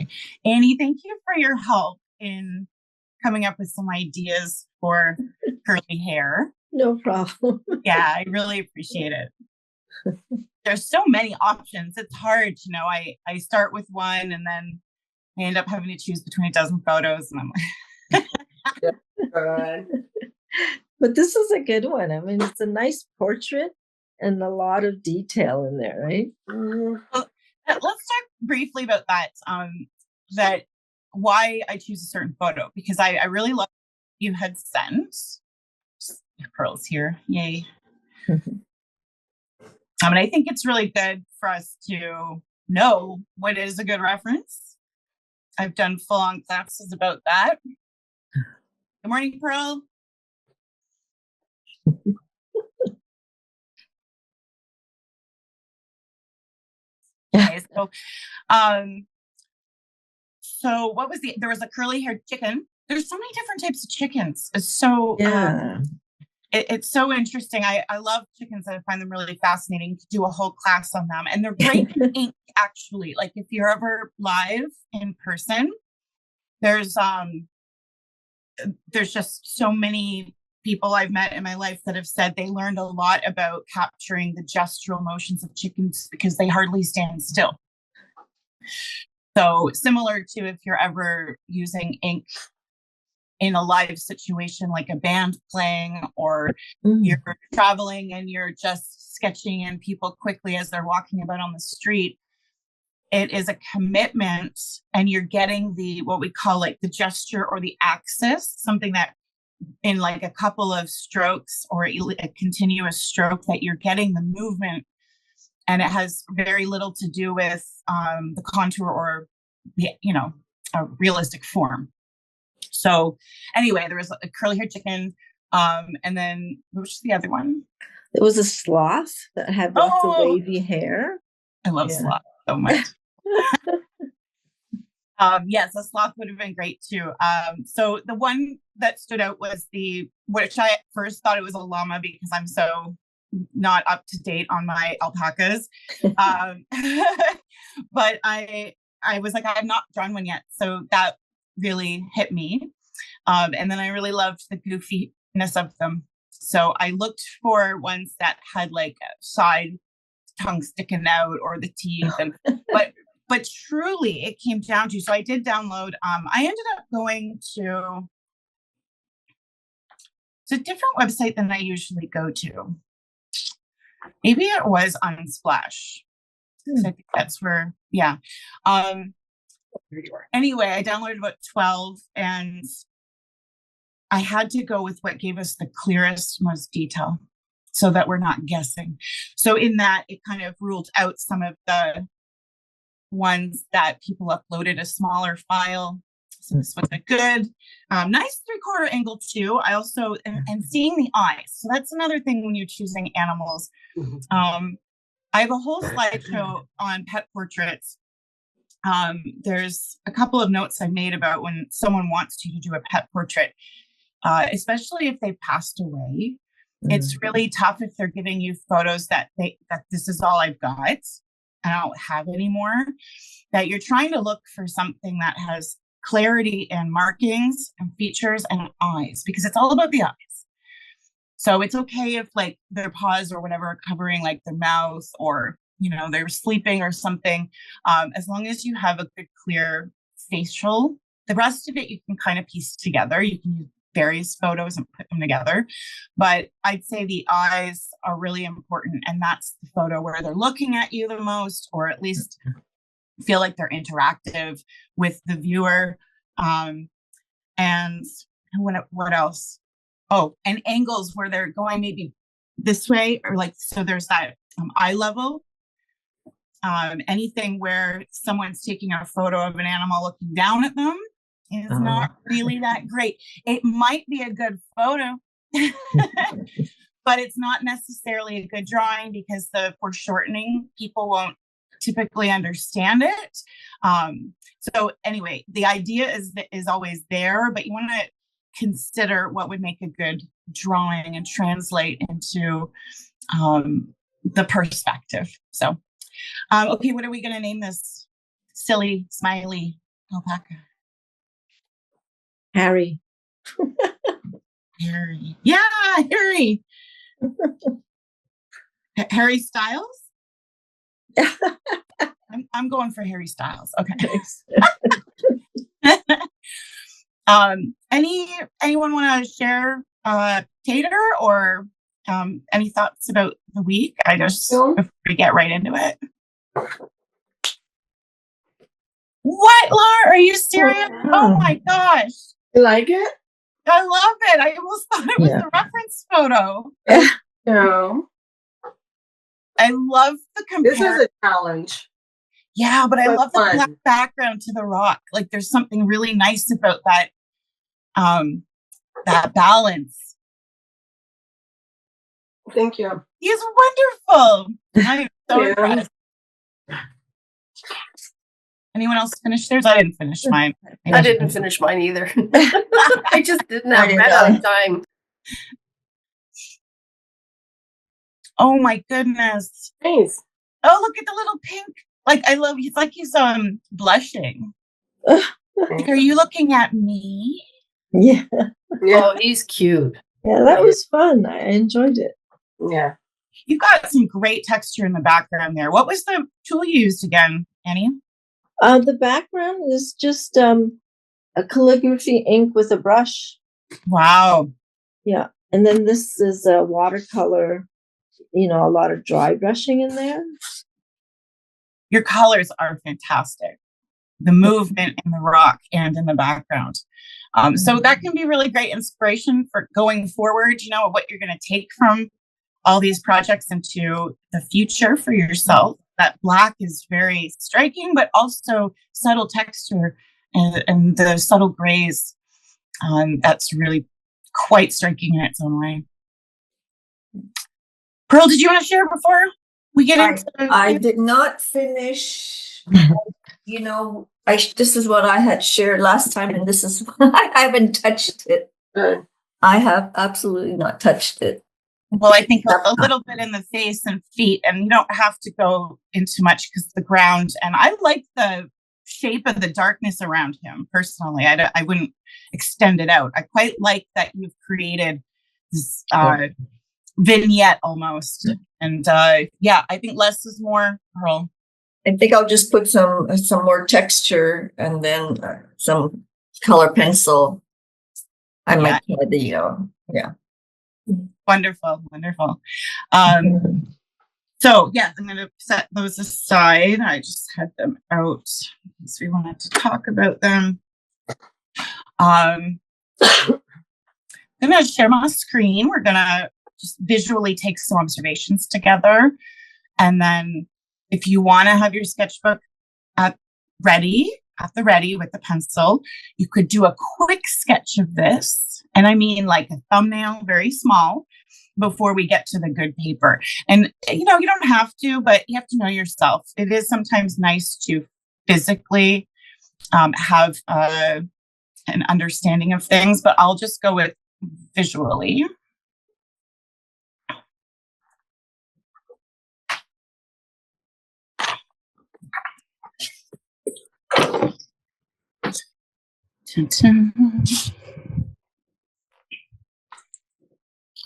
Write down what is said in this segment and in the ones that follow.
Okay. Annie, thank you for your help in coming up with some ideas for curly hair. No problem. Yeah, I really appreciate it. There's so many options. It's hard, I start with one and then I end up having to choose between a dozen photos and I'm Right. But this is a good one. I mean, it's a nice portrait and a lot of detail in there, right? Well, let's talk briefly about that. That why I choose a certain photo because I really love you had sent pearls here. Yay. And I think it's really good for us to know what is a good reference. I've done full-on classes about that. Good morning, Pearl. Okay, so what was there was a curly haired chicken. There's so many different types of chickens. It's so Yeah. It's so interesting. I love chickens. I find them really fascinating to do a whole class on them. And they're great in ink, actually. Like if you're ever live in person, there's just so many people I've met in my life that have said they learned a lot about capturing the gestural motions of chickens because they hardly stand still. So similar to if you're ever using ink in a live situation like a band playing or you're traveling and you're just sketching in people quickly as they're walking about on the street, it is a commitment and you're getting the what we call like the gesture or the axis, something that in like a couple of strokes or a continuous stroke that you're getting the movement and it has very little to do with the contour or the a realistic form. So anyway, there was a curly haired chicken. And then what was the other one? It was a sloth that had lots of wavy hair. I love sloth so much. Yes, a sloth would have been great too. So the one that stood out was which I at first thought it was a llama because I'm so not up to date on my alpacas. But I was like, I have not drawn one yet. So that really hit me. And then I really loved the goofiness of them. So I looked for ones that had like a side tongue sticking out or the teeth. But truly it came down to, so I did download, I ended up going to, it's a different website than I usually go to. Maybe it was Unsplash. So I think that's where, yeah. Anyway, I downloaded about 12 and I had to go with what gave us the clearest, most detail so that we're not guessing. So in that, it kind of ruled out some of the ones that people uploaded a smaller file. So this was a good, nice 3/4 angle too. I also, and seeing the eyes. So that's another thing when you're choosing animals. I have a whole slideshow on pet portraits. There's a couple of notes I made about when someone wants to do a pet portrait, especially if they've passed away. It's really tough if they're giving you photos that this is all I've got and I don't have anymore, that you're trying to look for something that has clarity and markings and features and eyes, because it's all about the eyes. So it's okay if like their paws or whatever are covering like their mouth or, they're sleeping or something. As long as you have a good, clear facial, the rest of it you can kind of piece together. You can use various photos and put them together. But I'd say the eyes are really important. And that's the photo where they're looking at you the most, or at least feel like they're interactive with the viewer. And what else? Oh, and angles where they're going maybe this way or like, so there's that eye level. Anything where someone's taking a photo of an animal looking down at them is not really that great. It might be a good photo, but it's not necessarily a good drawing because the foreshortening, people won't typically understand it. So anyway, the idea is always there, but you want to consider what would make a good drawing and translate into the perspective. So, okay, what are we going to name this? Silly, smiley, Alpaca. Harry. Harry. Yeah, Harry. Harry Styles? I'm going for Harry Styles. Okay. Anyone want to share Tater or any thoughts about the week? Before we get right into it. What, Laura? Are you serious? Oh my gosh. You like it? I love it. I almost thought it was the reference photo. No. I love the comparison. This is a challenge. Yeah, but I love the black background to the rock. Like there's something really nice about that that balance. Thank you. He's wonderful. I'm so impressed. Anyone else finish theirs? I didn't finish mine. I didn't finish mine either. I just didn't have enough time. Oh my goodness. Nice. Oh, look at the little pink. Like I love he's like he's blushing. Like, are you looking at me? Yeah. Oh, he's cute. Yeah, that was fun. I enjoyed it. Yeah. You got some great texture in the background there. What was the tool you used again, Annie? The background is just a calligraphy ink with a brush. Wow. Yeah. And then this is a watercolor, a lot of dry brushing in there. Your colors are fantastic. The movement in the rock and in the background. So that can be really great inspiration for going forward, what you're going to take from all these projects into the future for yourself. That black is very striking, but also subtle texture and the subtle grays. That's really quite striking in its own way. Pearl, did you want to share before we get into? I did not finish. This is what I had shared last time, and this is I haven't touched it. I have absolutely not touched it. Well, I think a little bit in the face and feet, and you don't have to go into much because the ground. And I like the shape of the darkness around him personally. I wouldn't extend it out. I quite like that you've created this vignette almost. And I think less is more, Pearl. I think I'll just put some more texture and then some color pencil. I might try the Wonderful. So yeah, I'm going to set those aside. I just had them out because we wanted to talk about them. I'm going to share my screen. We're going to just visually take some observations together. And then if you want to have your sketchbook at the ready with the pencil, you could do a quick sketch of this. And I mean like a thumbnail, very small, before we get to the good paper. And, you don't have to, but you have to know yourself. It is sometimes nice to physically have an understanding of things, but I'll just go with visually.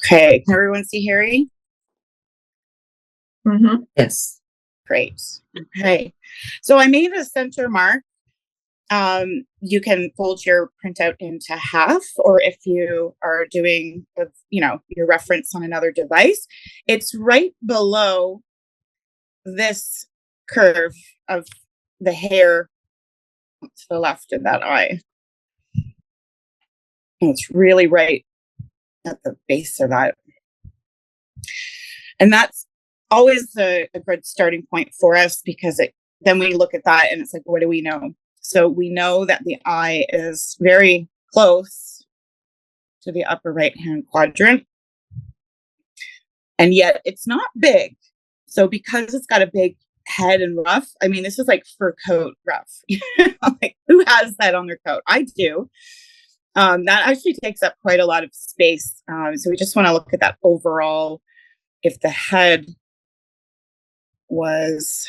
Okay, can everyone see Harry? Mm-hmm. Yes. Great. Okay, so I made a center mark. You can fold your printout into half, or if you are doing, your reference on another device, it's right below this curve of the hair to the left of that eye. And it's really right at the base of that. And that's always a good starting point for us, because then we look at that and it's like, what do we know? So we know that the eye is very close to the upper right-hand quadrant. And yet it's not big. So because it's got a big head and ruff, I mean, this is like fur coat ruff. Like, who has that on their coat? I do. That actually takes up quite a lot of space. So we just want to look at that overall. If the head was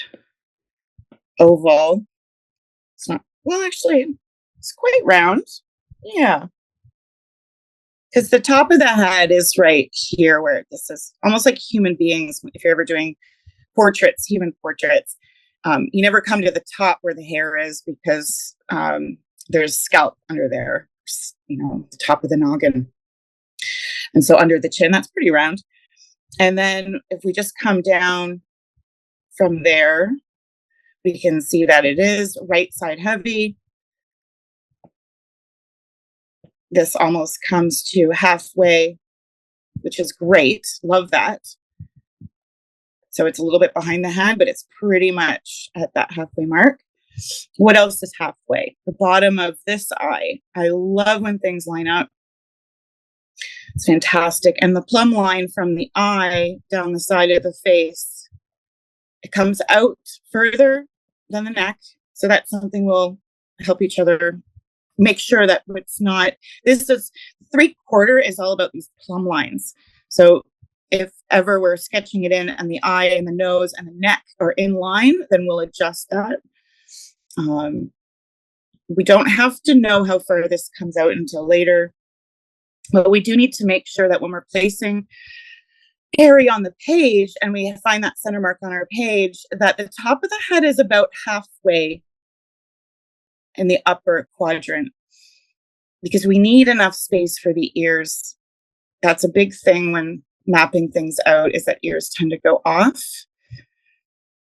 oval, it's not well, actually, it's quite round. Yeah. Because the top of the head is right here where this is almost like human beings. If you're ever doing portraits, human portraits, you never come to the top where the hair is because there's scalp under there, the top of the noggin. And so under the chin, that's pretty round. And then if we just come down from there, we can see that it is right side heavy. This almost comes to halfway, which is great. Love that. So it's a little bit behind the head, but it's pretty much at that halfway mark. What else is halfway? The bottom of this eye. I love when things line up. It's fantastic. And the plumb line from the eye down the side of the face, it comes out further than the neck. So that's something we'll help each other make sure that it's not, this is 3/4 is all about these plumb lines. So if ever we're sketching it in and the eye and the nose and the neck are in line, then we'll adjust that. We don't have to know how far this comes out until later, but we do need to make sure that when we're placing Harry on the page and we find that center mark on our page, that the top of the head is about halfway in the upper quadrant, because we need enough space for the ears. That's a big thing when mapping things out, is that ears tend to go off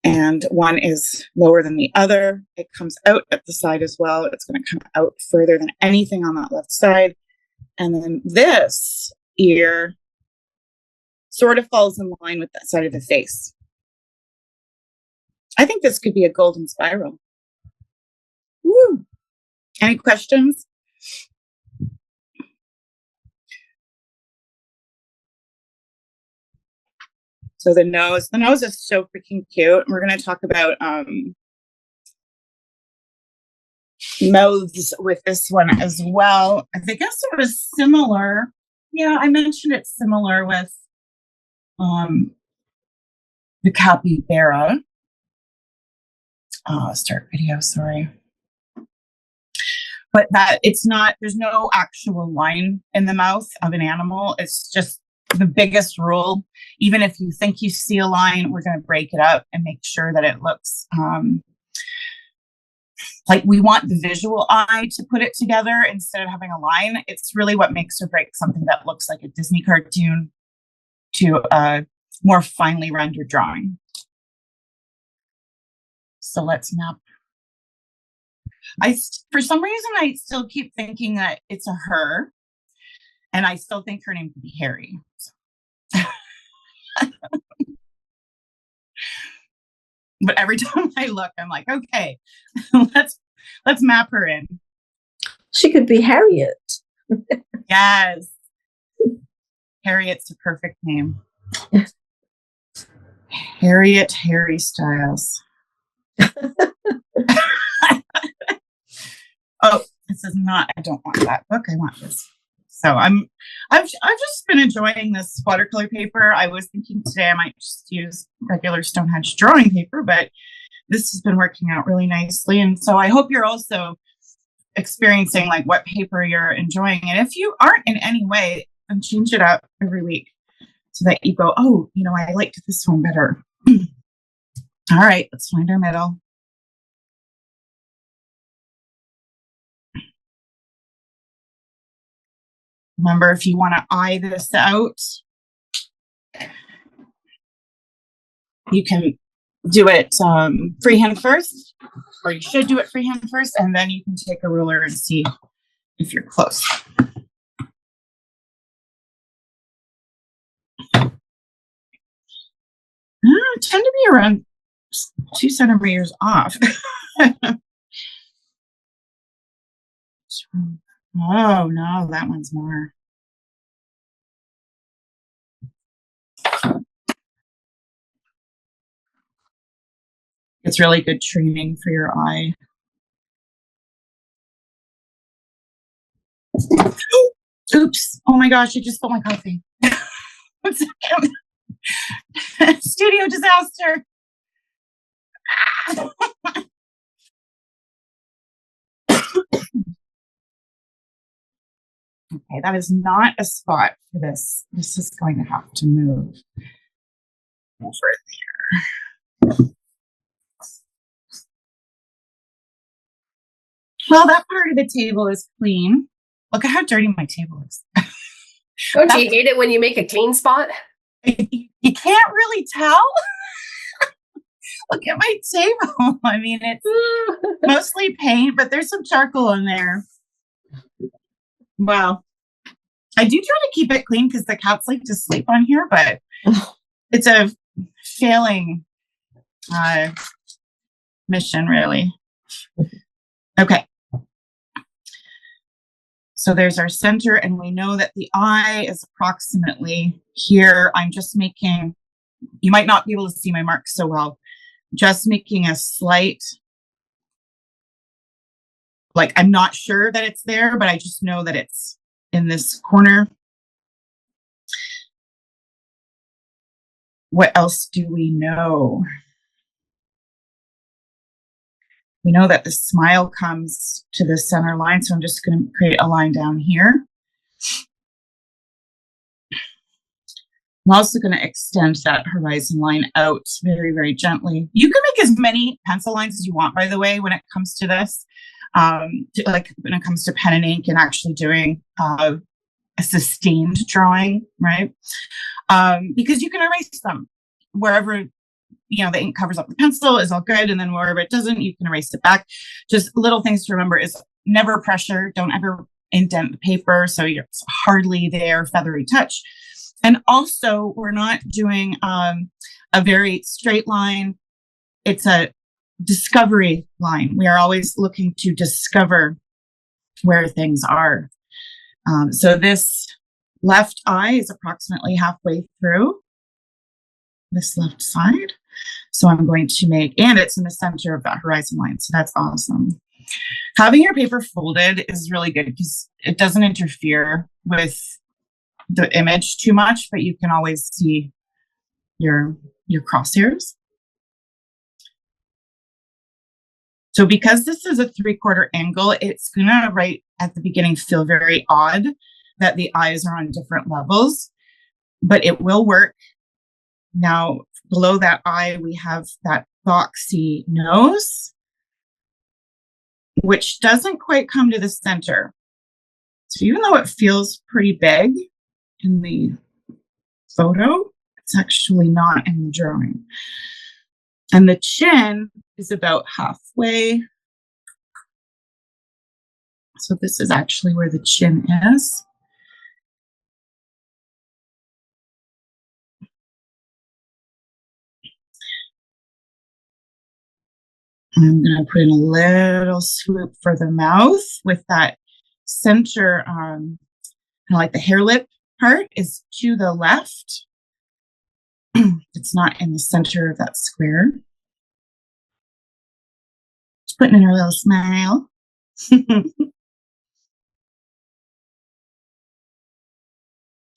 and one is lower than the other. It comes out at the side as well. It's going to come out further than anything on that left side. And then this ear sort of falls in line with that side of the face. I think this could be a golden spiral. Woo. Any questions? So the nose is so freaking cute. We're going to talk about mouths with this one as well. I think it's sort of similar. Yeah, I mentioned it's similar with the capybara. Start video, sorry. But that it's not, there's no actual line in the mouth of an animal. It's just the biggest rule. Even if you think you see a line, we're going to break it up and make sure that it looks like we want the visual eye to put it together instead of having a line. It's really what makes or breaks something that looks like a Disney cartoon to a more finely rendered drawing. So let's map. For some reason, I still keep thinking that it's a her, and I still think her name could be Harry. But every time I look, I'm like, okay, let's map her in. She could be Harriet. Yes. Harriet's a perfect name. Harriet Harry Styles. Oh, this is not, I don't want that book. I want this. So I've just been enjoying this watercolor paper. I was thinking today I might just use regular Stonehenge drawing paper, but this has been working out really nicely. And so I hope you're also experiencing like what paper you're enjoying. And if you aren't in any way, then change it up every week so that you go, oh, I liked this one better. All right, let's find our middle. Remember, if you want to eye this out, you can do it freehand first, or you should do it freehand first, and then you can take a ruler and see if you're close. I tend to be around 2 centimeters off. Oh, no, that one's more. It's really good training for your eye. Oops. Oh my gosh, I just spilled my coffee. 1 second. Studio disaster. Okay, that is not a spot for this. This is going to have to move over there. Well, that part of the table is clean. Look at how dirty my table is. Don't you hate it when you make a clean spot? You can't really tell. Look at my table. I mean, it's mostly paint, but there's some charcoal in there. Wow. I do try to keep it clean because the cats like to sleep on here, but it's a failing mission, really. Okay. So there's our center, and we know that the eye is approximately here. I'm just making, you might not be able to see my marks so well, just making a slight, like I'm not sure that it's there, but I just know that it's in this corner. What else do we know? We know that the smile comes to the center line, so I'm just going to create a line down here. I'm also going to extend that horizon line out very, very gently. You can make as many pencil lines as you want, by the way, when it comes to this. Like when it comes to pen and ink and actually doing a sustained drawing, right? Because you can erase them wherever, you know, the ink covers up the pencil is all good. And then wherever it doesn't, you can erase it back. Just little things to remember is never pressure. Don't ever indent the paper. So it's hardly there, feathery touch. And also we're not doing a very straight line. It's a discovery line. We are always looking to discover where things are. So this left eye is approximately halfway through this left side. So I'm going to make, and it's in the center of that horizon line. So that's awesome. Having your paper folded is really good because it doesn't interfere with the image too much, but you can always see your crosshairs. So because this is a 3/4 angle, it's gonna right at the beginning feel very odd that the eyes are on different levels, but it will work. Now, below that eye, we have that boxy nose, which doesn't quite come to the center. So even though it feels pretty big in the photo, it's actually not in the drawing. And the chin is about halfway. So this is actually where the chin is. And I'm going to put in a little swoop for the mouth with that center, kind of like the hair lip part is to the left. It's not in the center of that square. Just putting in her little smile.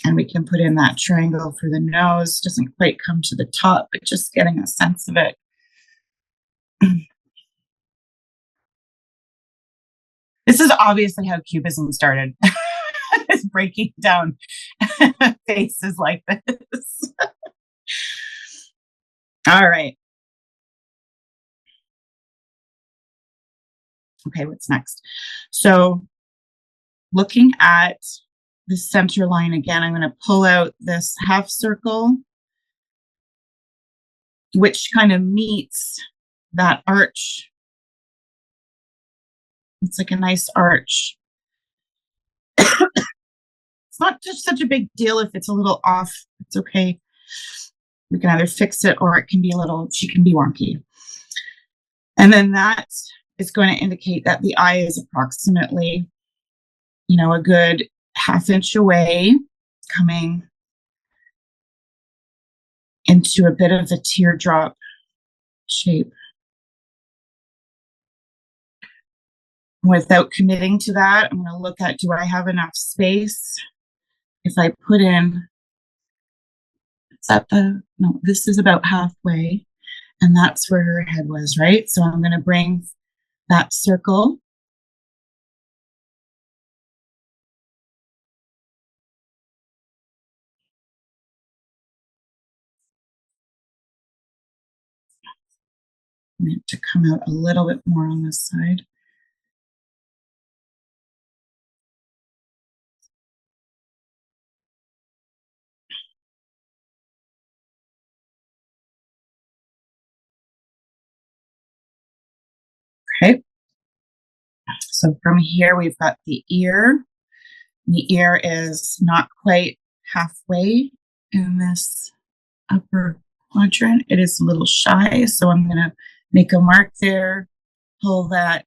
And we can put in that triangle for the nose. Doesn't quite come to the top, but just getting a sense of it. This is obviously how Cubism started. It's breaking down faces like this. All right. Okay, what's next? So looking at the center line again, I'm going to pull out this half circle, which kind of meets that arch. It's like a nice arch. It's not just such a big deal if it's a little off. It's okay. We can either fix it or it can be a little, she can be wonky. And then that is going to indicate that the eye is approximately, you know, a good 1/2 inch away, coming into a bit of a teardrop shape. Without committing to that, I'm going to look at, do I have enough space? If I put in, is that the, no, this is about halfway, and that's where her head was, right? So I'm going to bring that circle want it to come out a little bit more on this side. Okay. So from here, we've got the ear. The ear is not quite halfway in this upper quadrant. It is a little shy, so I'm going to make a mark there, pull that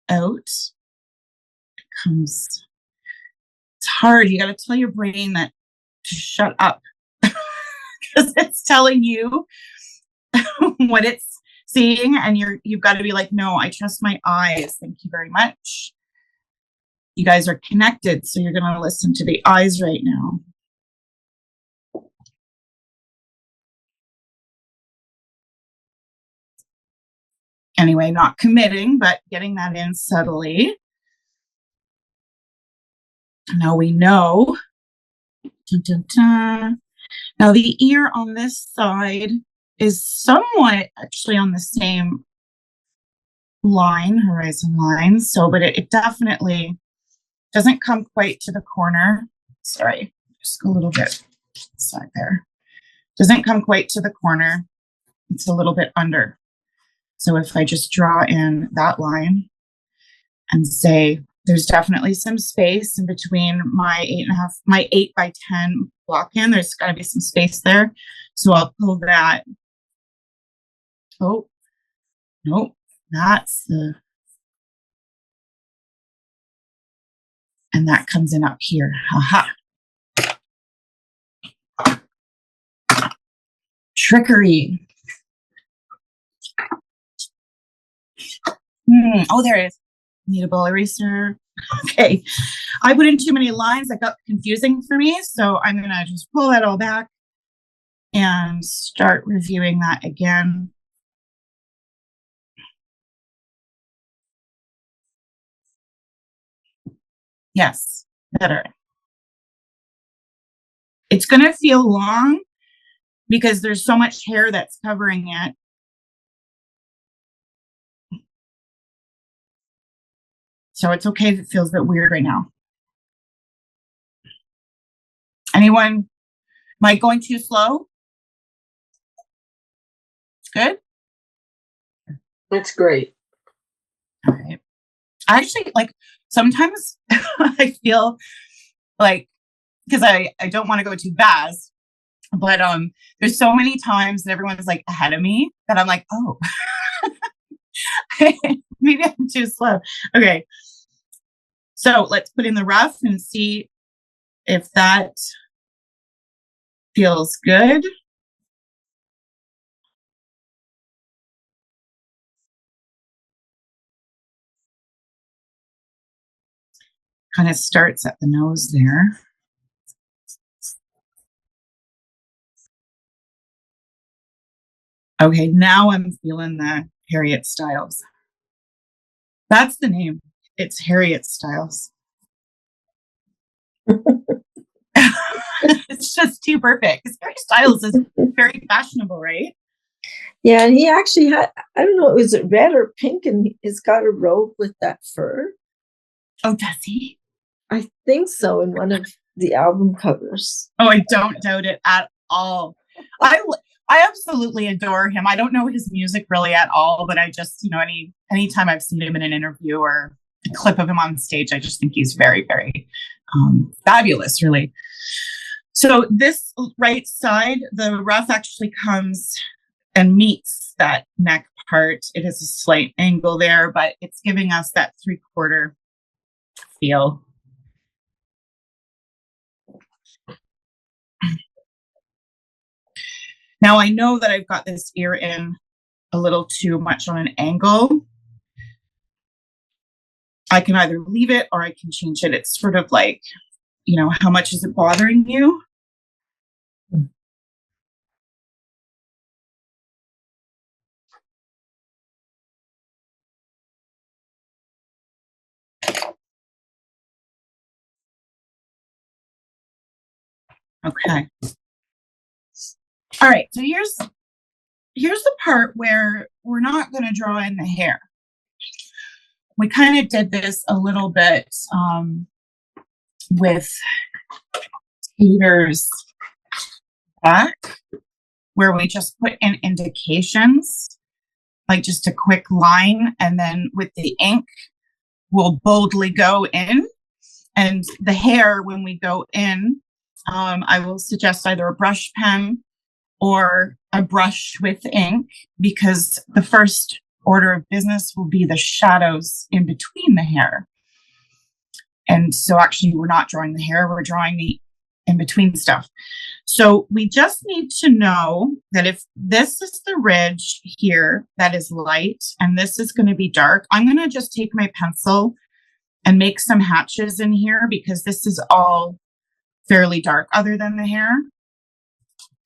out. It comes, it's hard. You got to tell your brain that to shut up because it's telling you what it's seeing, and you've got to be like, no, I trust my eyes. Thank you very much. You guys are connected, so you're going to listen to the eyes right now. Anyway, not committing, but getting that in subtly. Now we know. Dun, dun, dun. Now the ear on this side is somewhat actually on the same line, horizon line. So, but it definitely doesn't come quite to the corner. Sorry, just a little bit side there. Doesn't come quite to the corner. It's a little bit under. So if I just draw in that line and say, there's definitely some space in between my 8 by 10 block in. There's got to be some space there. So I'll pull that. Oh, nope. That's the, and that comes in up here. Haha. Trickery. Oh, there it is. Need a ball eraser. Okay. I put in too many lines. That got confusing for me. So I'm going to just pull that all back and start reviewing that again. Yes, better. It's going to feel long because there's so much hair that's covering it. So it's okay if it feels a bit weird right now. Anyone? Am I going too slow? It's good? It's great. All right. I actually, like, sometimes I feel like, because I don't want to go too fast, but there's so many times that everyone's like ahead of me that I'm like, oh, maybe I'm too slow. Okay. So let's put in the rough and see if that feels good. Kind of starts at the nose there. Okay, now I'm feeling the Harriet Styles. That's the name. It's Harriet Styles. It's just too perfect. Because Harry Styles is very fashionable, right? Yeah, and he actually had, I don't know, is it red or pink? And he's got a robe with that fur. Oh, does he? I think so, in one of the album covers. Oh, I don't doubt it at all. I absolutely adore him. I don't know his music really at all, but I just, anytime I've seen him in an interview or a clip of him on stage, I just think he's very, very fabulous, really. So this right side, the ruff actually comes and meets that neck part. It is a slight angle there, but it's giving us that 3/4 feel. Now I know that I've got this ear in a little too much on an angle. I can either leave it or I can change it. It's sort of like, how much is it bothering you? Okay. All right. So here's the part where we're not going to draw in the hair. We kind of did this a little bit with Peter's back, where we just put in indications, like just a quick line, and then with the ink, we'll boldly go in. And the hair, when we go in, I will suggest either a brush pen or a brush with ink, because the first order of business will be the shadows in between the hair. And so actually we're not drawing the hair, we're drawing the in between stuff. So we just need to know that if this is the ridge here that is light and this is going to be dark, I'm going to just take my pencil and make some hatches in here, because this is all fairly dark other than the hair.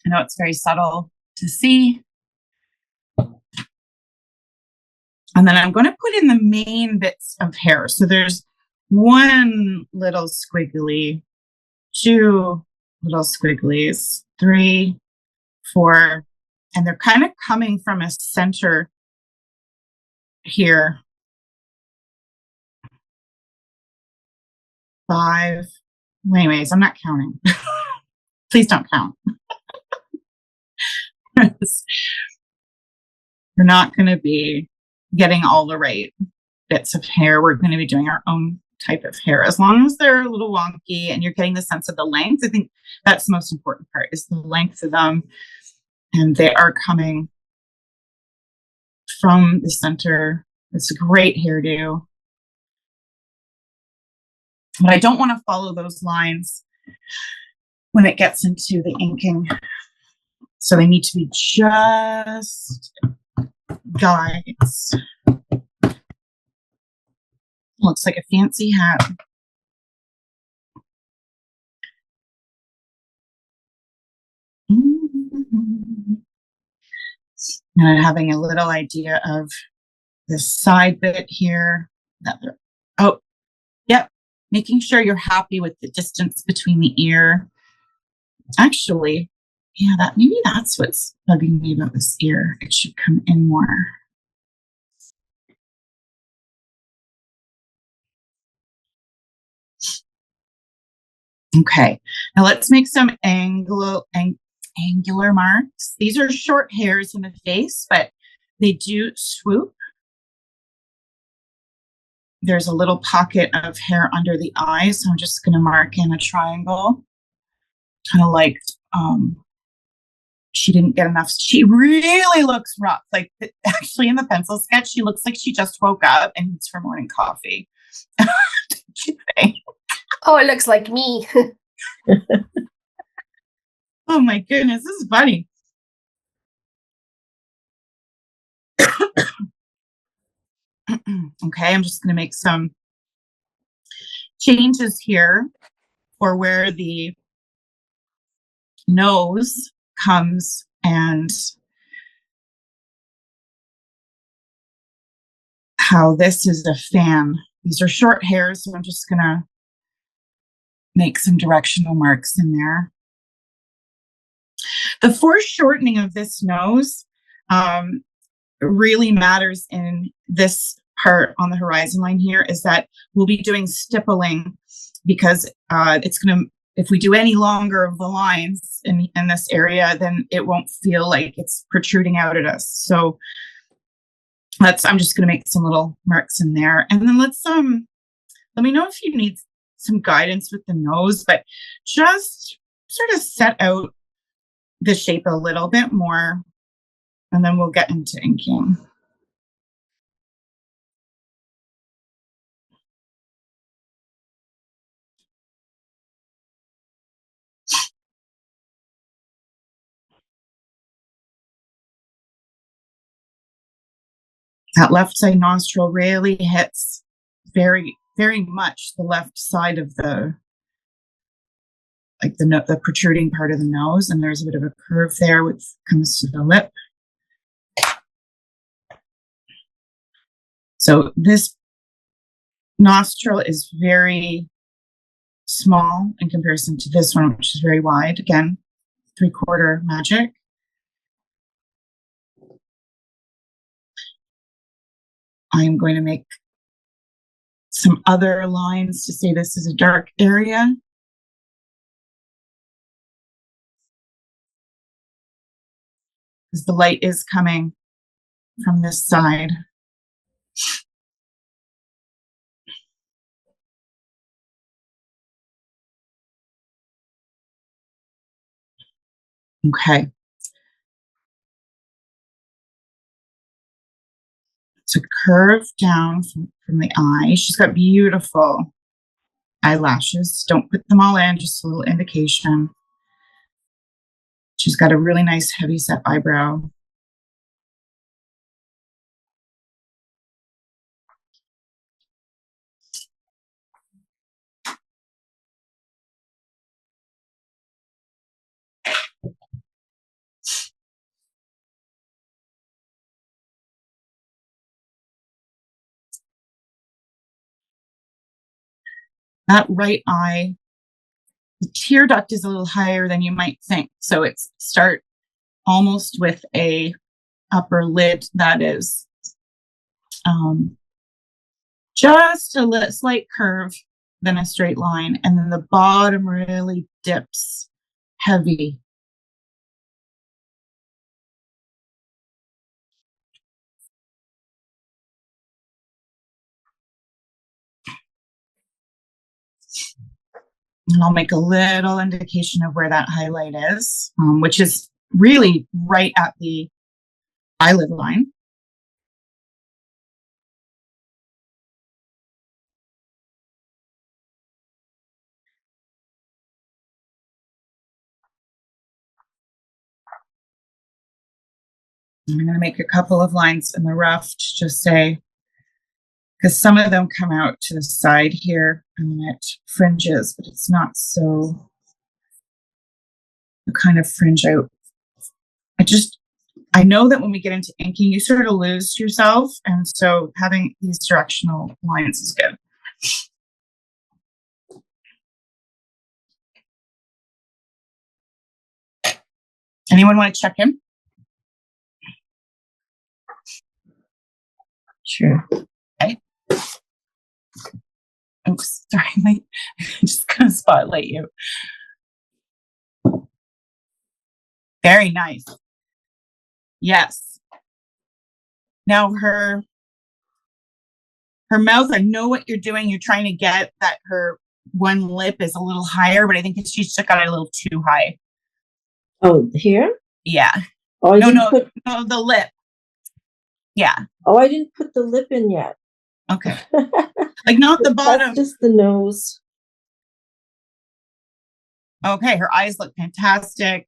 I know it's very subtle to see. And then I'm going to put in the main bits of hair. So there's one little squiggly, two little squigglies, 3, 4, and they're kind of coming from a center here. 5. Anyways, I'm not counting. Please don't count. We're not going to be getting all the right bits of hair. We're going to be doing our own type of hair, as long as they're a little wonky and you're getting the sense of the length. I think that's the most important part, is the length of them, and they are coming from the center. It's a great hairdo, but I don't want to follow those lines when it gets into the inking. So they need to be just guides. Looks like a fancy hat. And having a little idea of this side bit here. Oh, yep. Making sure you're happy with the distance between the ear. Actually, yeah, maybe that's what's bugging me about this ear. It should come in more. Okay, now let's make some angular marks. These are short hairs in the face, but they do swoop. There's a little pocket of hair under the eyes, so I'm just going to mark in a triangle. Kind of like she didn't get enough. She really looks rough. Like, actually, in the pencil sketch, she looks like she just woke up and needs her morning coffee. Don't you think? Oh, it looks like me. Oh my goodness, this is funny. Okay, I'm just going to make some changes here for where the nose comes and how this is a fan. These are short hairs, so I'm just going to make some directional marks in there. The foreshortening of this nose really matters in this part on the horizon line here, is that we'll be doing stippling, because it's going to, if we do any longer of the lines in this area, then it won't feel like it's protruding out at us. So I'm just going to make some little marks in there. And then let me know if you need some guidance with the nose, but just sort of set out the shape a little bit more, and then we'll get into inking. That left side nostril really hits very, very much the left side of the protruding part of the nose, and there's a bit of a curve there which comes to the lip. So this nostril is very small in comparison to this one, which is very wide. Again, 3/4 magic. I'm going to make some other lines to say this is a dark area. Because the light is coming from this side. Okay. So curve down from the eye. She's got beautiful eyelashes. Don't put them all in, just a little indication. She's got a really nice heavy set eyebrow. That right eye, the tear duct is a little higher than you might think. So it's start almost with a upper lid that is just a slight curve, then a straight line, and then the bottom really dips heavy. And I'll make a little indication of where that highlight is, which is really right at the eyelid line. I'm going to make a couple of lines in the rough to just say, because some of them come out to the side here and it fringes, but it's not so kind of fringe out. I know that when we get into inking, you sort of lose yourself. And so having these directional lines is good. Anyone want to check in? Sure. Okay. Oops, sorry, I'm just gonna spotlight you. Very nice. Yes. Now her mouth, I know what you're doing. You're trying to get that her one lip is a little higher, but I think she's just got it a little too high. Oh, here? Yeah. Oh, No, the lip. Yeah. Oh, I didn't put the lip in yet. Okay. Like not the bottom. That's just the nose. Okay, her eyes look fantastic.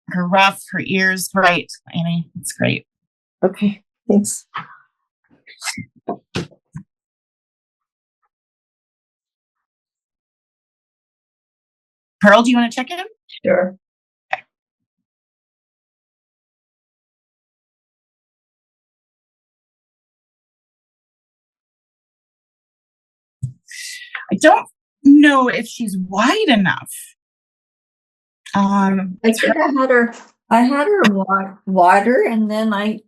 Her ruff, her ears, right, Annie, it's great. Okay, thanks. Pearl, do you want to check in? Sure. Okay. I don't know if she's wide enough. I think I had her wider and then I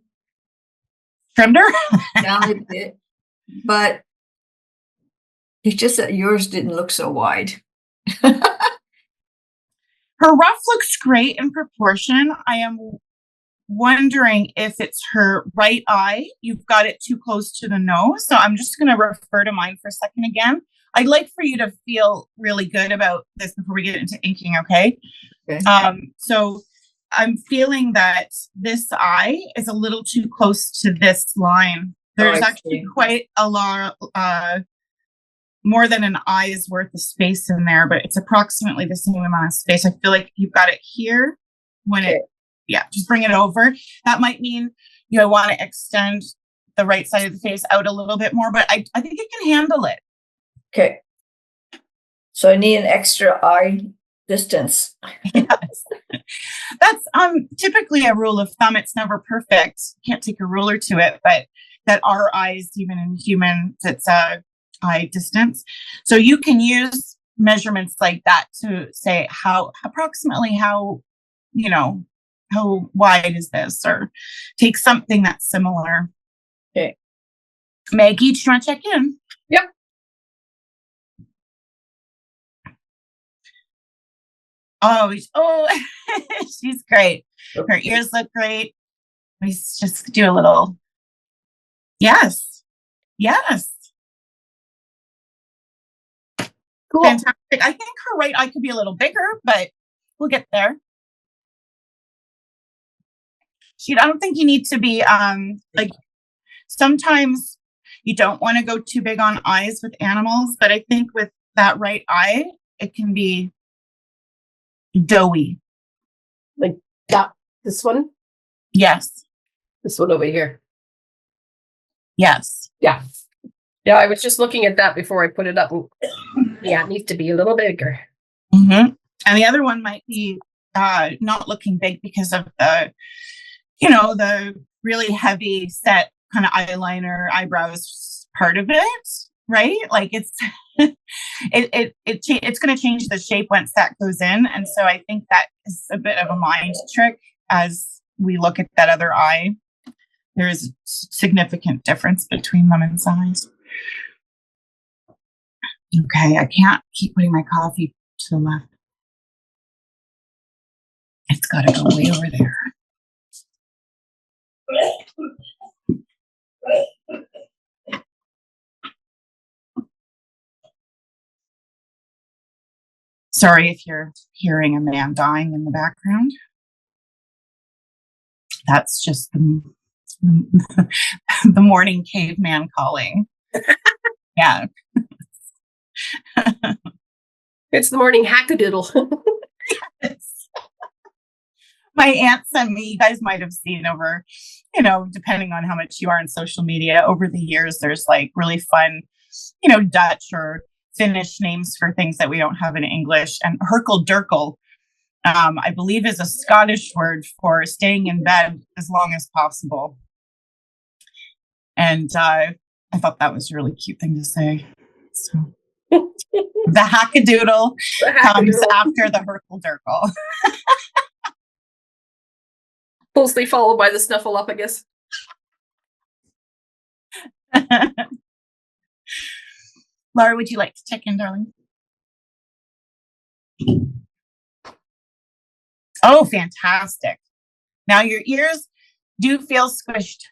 Trimmed her? down a bit, but it's just that yours didn't look so wide. Her ruff looks great in proportion. I am wondering if it's her right eye. You've got it too close to the nose. So I'm just going to refer to mine for a second again. I'd like for you to feel really good about this before we get into inking, okay? Okay. So I'm feeling that this eye is a little too close to this line. There's actually quite a lot, more than an eye's worth of space in there, but it's approximately the same amount of space. I feel like you've got it here when just bring it over. That might mean you want to extend the right side of the face out a little bit more, but I think it can handle it. Okay. So I need an extra eye distance. Yes. That's typically a rule of thumb. It's never perfect. Can't take a ruler to it, but that our eyes, even in humans, it's eye distance. So you can use measurements like that to say how wide is this, or take something that's similar. Okay. Maggie, do you want to check in? Yep. Oh, she's great. Her ears look great. We just do a little. Yes. Cool. Fantastic. I think her right eye could be a little bigger, but we'll get there. I don't think you need to be like, sometimes you don't want to go too big on eyes with animals, but I think with that right eye, it can be doughy. Like that. This one? Yes. This one over here. Yes. Yeah. Yeah, I was just looking at that before I put it up. Yeah, it needs to be a little bigger. Mm-hmm. And the other one might be not looking big because of the really heavy set kind of eyeliner, eyebrows part of it, right? Like it's it's going to change the shape once that goes in. And so I think that is a bit of a mind trick as we look at that other eye. There is a significant difference between them in size. Okay, I can't keep putting my coffee to the left. It's got to go way over there. Sorry if you're hearing a man dying in the background. That's just the morning caveman calling. Yeah. It's the morning hackadoodle. My aunt sent me, you guys might have seen over, depending on how much you are on social media, over the years, there's like really fun, Dutch or Finnish names for things that we don't have in English. And Herkel-Durkel, I believe, is a Scottish word for staying in bed as long as possible. And I thought that was a really cute thing to say. So the hackadoodle comes after the Herkel-Durkel. Closely followed by the Snuffleupagus. Laura, would you like to check in, darling? Oh, fantastic. Now your ears do feel squished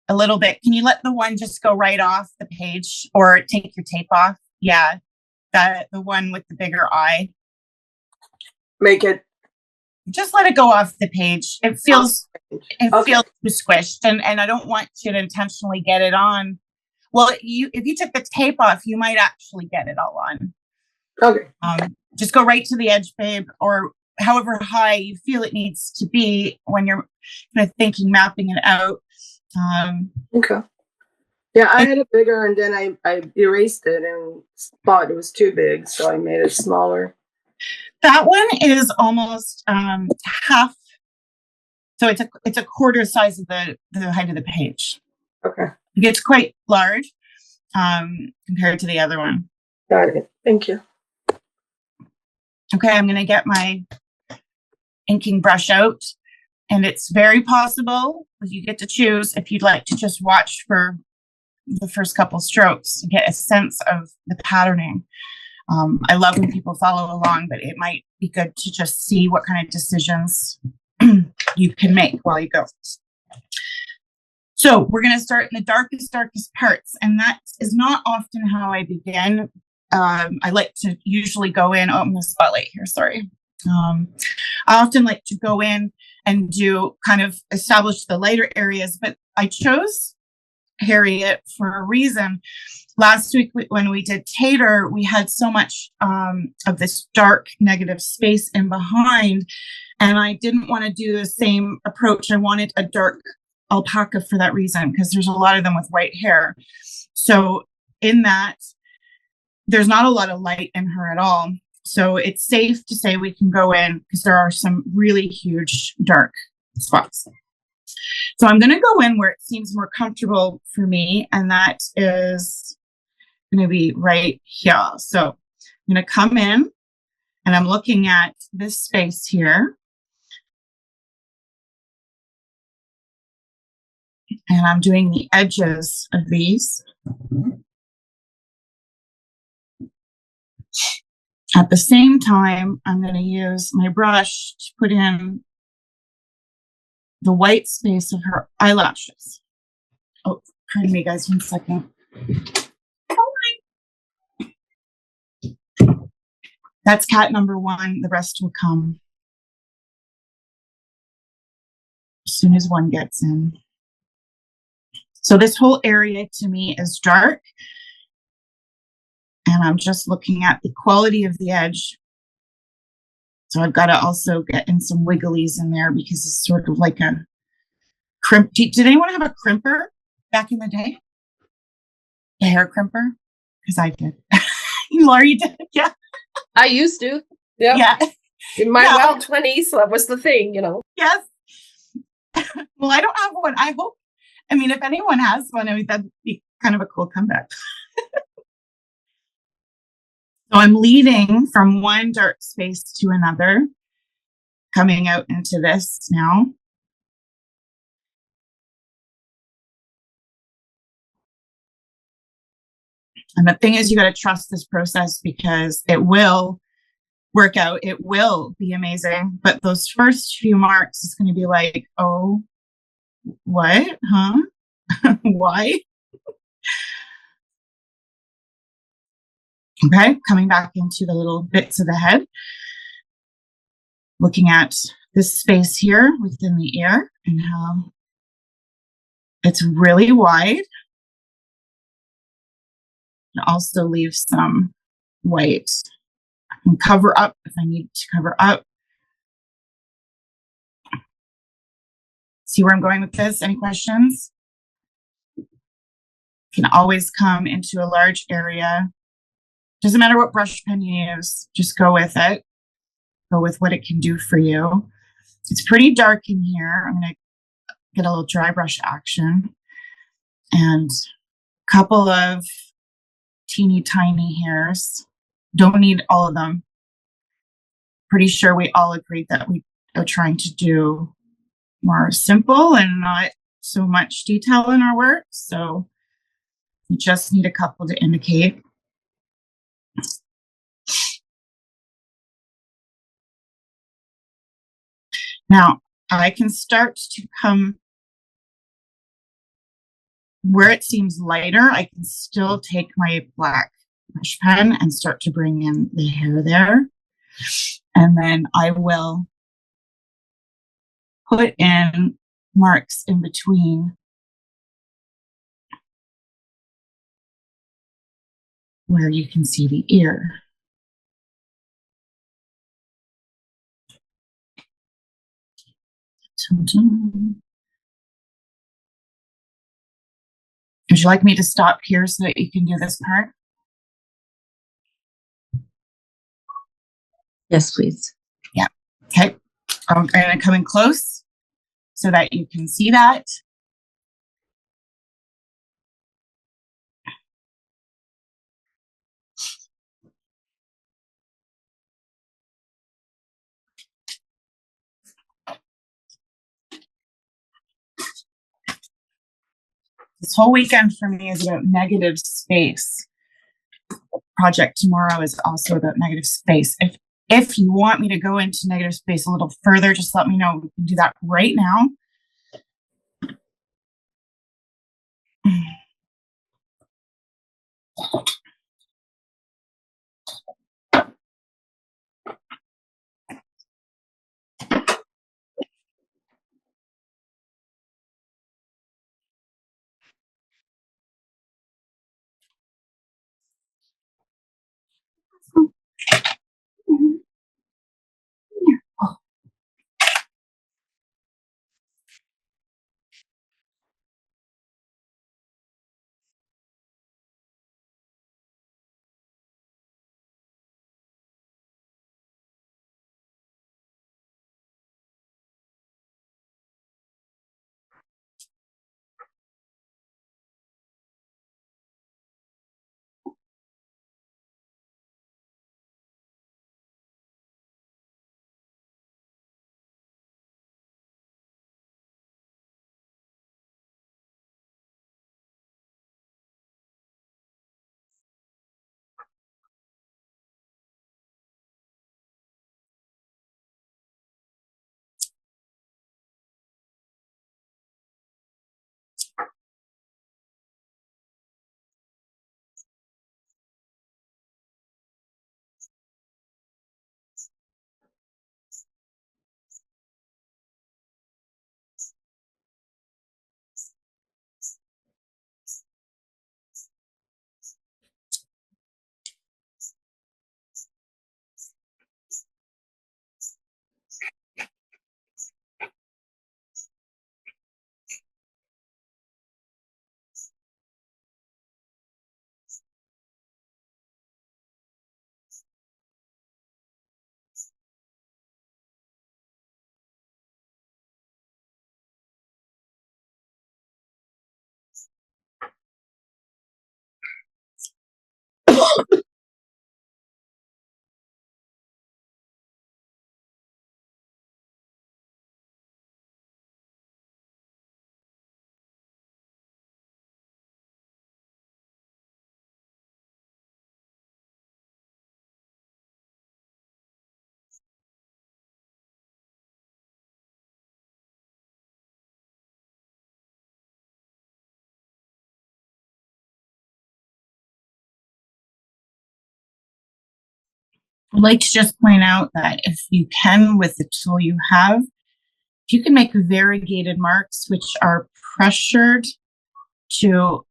a little bit. Can you let the one just go right off the page or take your tape off? Yeah, the one with the bigger eye. Make it. Just let it go off the page. It feels Okay. feels too squished, and I don't want you to intentionally get it on. Well, if you took the tape off, you might actually get it all on. Okay. Just go right to the edge, babe, or however high you feel it needs to be when you're kind of thinking, mapping it out. Okay. Yeah, I had it bigger and then I erased it and thought it was too big, so I made it smaller. That one is almost half. So it's a quarter size of the height of the page. Okay. It gets quite large compared to the other one. Got it. Thank you. Okay, I'm going to get my inking brush out. And it's very possible you get to choose if you'd like to just watch for the first couple strokes to get a sense of the patterning. I love when people follow along, but it might be good to just see what kind of decisions you can make while you go. So we're going to start in the darkest parts, and that is not often how I begin. I like to usually go in. Oh, I'm going to spotlight here. Sorry. I often like to go in and do kind of establish the lighter areas, but I chose Harriet for a reason. Last week when we did Tater, we had so much of this dark negative space in behind, and I didn't want to do the same approach. I wanted a dark alpaca for that reason, because there's a lot of them with white hair. So in that, there's not a lot of light in her at all. So it's safe to say we can go in because there are some really huge dark spots. So I'm going to go in where it seems more comfortable for me, and that is going to be right here. So I'm going to come in, and I'm looking at this space here. And I'm doing the edges of these. At the same time, I'm going to use my brush to put in the white space of her eyelashes. Oh, pardon me, guys, 1 second. That's cat number 1. The rest will come as soon as one gets in. So this whole area to me is dark. And I'm just looking at the quality of the edge. So I've got to also get in some wigglies in there because it's sort of like a crimp. Did anyone have a crimper back in the day? A hair crimper? Because I did. Laurie did. Yeah. I used to. Yep. Yeah. In my Yeah. wild 20s, that was the thing, you know. Yes. Well, I don't have one. I hope. I mean, if anyone has one, I mean, that'd be kind of a cool comeback. So I'm leading from one dark space to another, coming out into this now. And the thing is, you got to trust this process because it will work out. It will be amazing. But those first few marks is going to be like, oh, what? Huh? Why? Okay, coming back into the little bits of the head. Looking at this space here within the ear and how it's really wide. And also leave some white. I can cover up if I need to cover up. See where I'm going with this? Any questions? Can always come into a large area. Doesn't matter what brush pen you use, just go with it. Go with what it can do for you. It's pretty dark in here. I'm going to get a little dry brush action and a couple of teeny tiny hairs. Don't need all of them. Pretty sure we all agreed that we are trying to do more simple and not so much detail in our work. So you just need a couple to indicate. Now I can start to come where it seems lighter. I can still take my black brush pen and start to bring in the hair there. And then I will put in marks in between where you can see the ear. Would you like me to stop here so that you can do this part? Yes, please. Yeah. Okay. I'm going to come in close so that you can see that. This whole weekend for me is about negative space. Project tomorrow is also about negative space. If you want me to go into negative space a little further, just let me know. We can do that right now. I'd like to just point out that if you can, with the tool you have, if you can make variegated marks, which are pressured to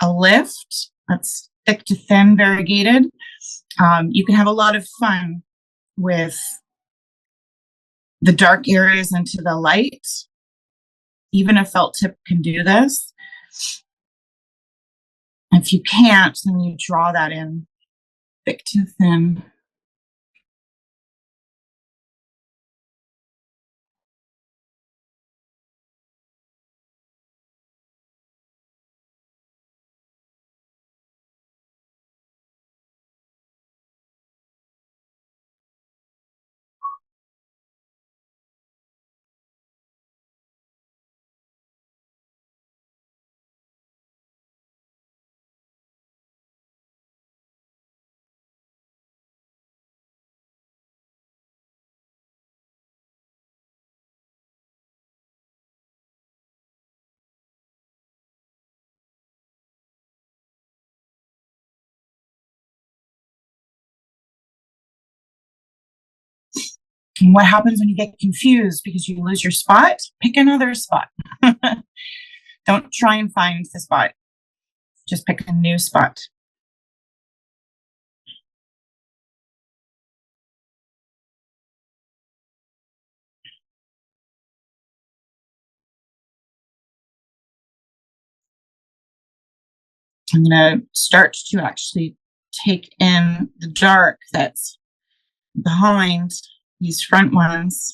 a lift, that's thick to thin variegated, you can have a lot of fun with the dark areas into the light. Even a felt tip can do this. If you can't, then you draw that in thick to thin. And what happens when you get confused because you lose your spot? Pick another spot. Don't try and find the spot. Just pick a new spot. I'm going to start to actually take in the dark that's behind these front ones.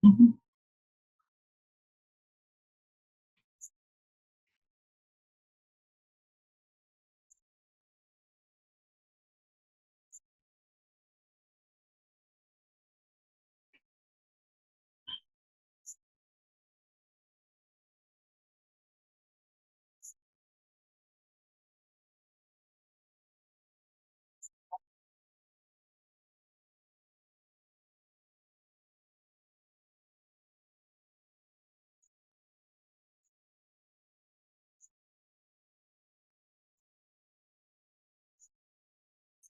Mhm.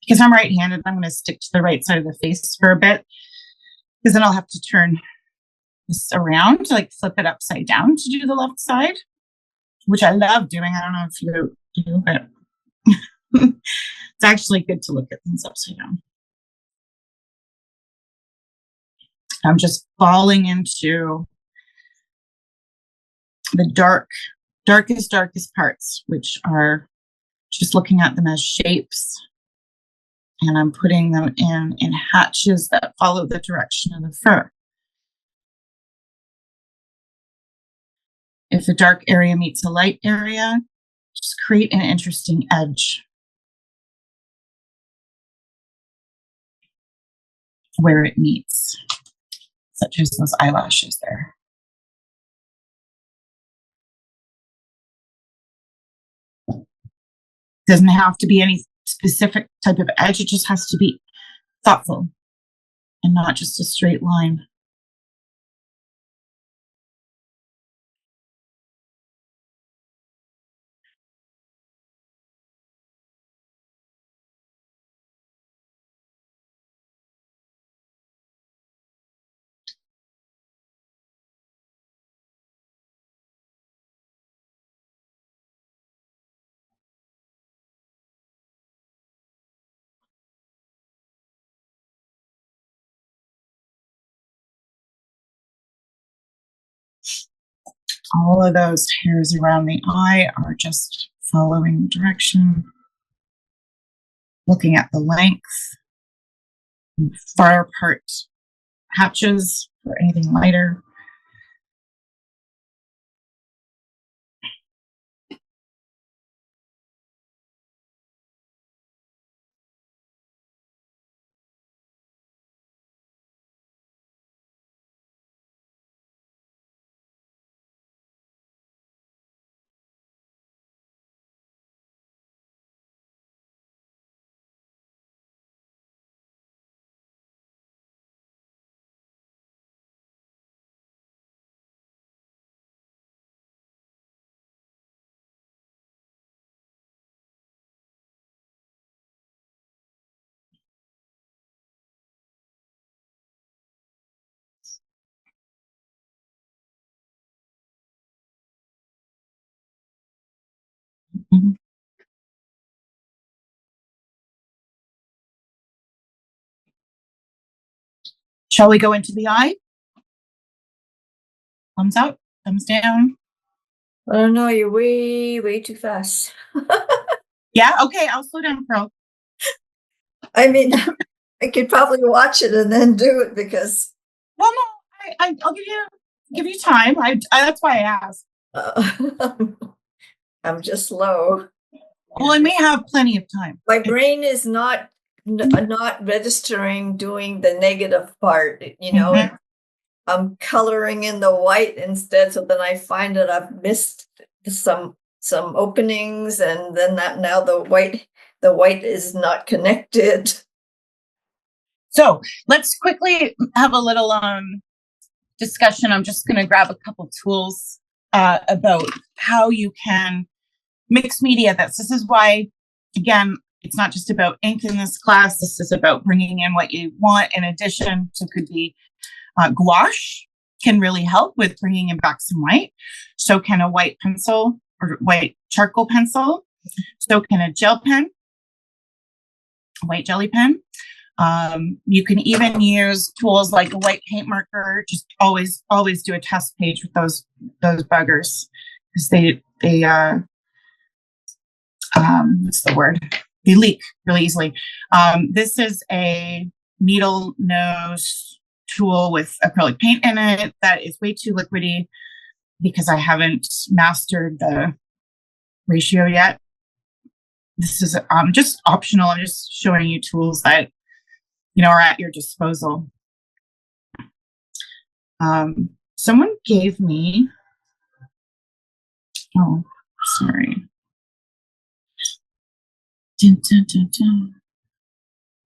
Because I'm right-handed, I'm going to stick to the right side of the face for a bit, because then I'll have to turn this around to like flip it upside down to do the left side, which I love doing. I don't know if you do, but it's actually good to look at things upside down. I'm just falling into the darkest parts, which are just looking at them as shapes. And I'm putting them in hatches that follow the direction of the fur. If the dark area meets a light area, just create an interesting edge where it meets, such as those eyelashes there. Doesn't have to be any specific type of edge. It just has to be thoughtful and not just a straight line. All of those hairs around the eye are just following the direction. looking at the length, far apart hatches for anything lighter. Mhm. Shall we go into the eye? Thumbs up, thumbs down. I don't know, you're way too fast. Yeah, okay, I'll slow down, Pearl. I mean, I could probably watch it and then do it because Well, no, I'll give you time. That's why I asked. I'm just slow. Well, I may have plenty of time. My brain is not registering doing the negative part, you know. Mhm. I'm coloring in the white instead, so then I find that I've missed some openings, and then that now the white is not connected. So let's quickly have a little discussion. I'm just going to grab a couple tools about how you can mix media. This is why, again, it's not just about ink in this class. This is about bringing in what you want in addition. So it could be gouache can really help with bringing in back some white. So can a white pencil or white charcoal pencil. So can a gel pen, a white jelly pen. You can even use tools like a white paint marker. Just always do a test page with those buggers because they what's the word? They leak really easily. This is a needle nose tool with acrylic paint in it that is way too liquidy because I haven't mastered the ratio yet. This is just optional. I'm just showing you tools that are at your disposal. Someone gave me, oh, sorry. Dun, dun, dun, dun.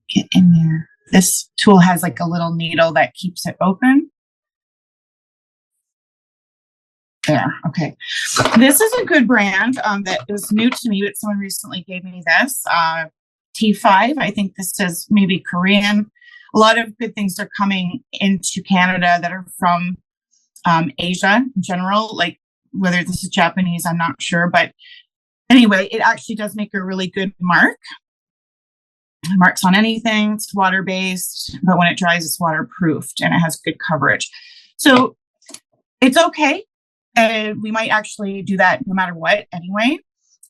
Get in there. This tool has like a little needle that keeps it open. There, okay. This is a good brand that was new to me, but someone recently gave me this. T5, I think this is maybe Korean. A lot of good things are coming into Canada that are from Asia in general, like whether this is Japanese, I'm not sure. But anyway, it actually does make a really good mark. It marks on anything, it's water-based, but when it dries, it's waterproofed and it has good coverage. So it's okay. We might actually do that no matter what anyway.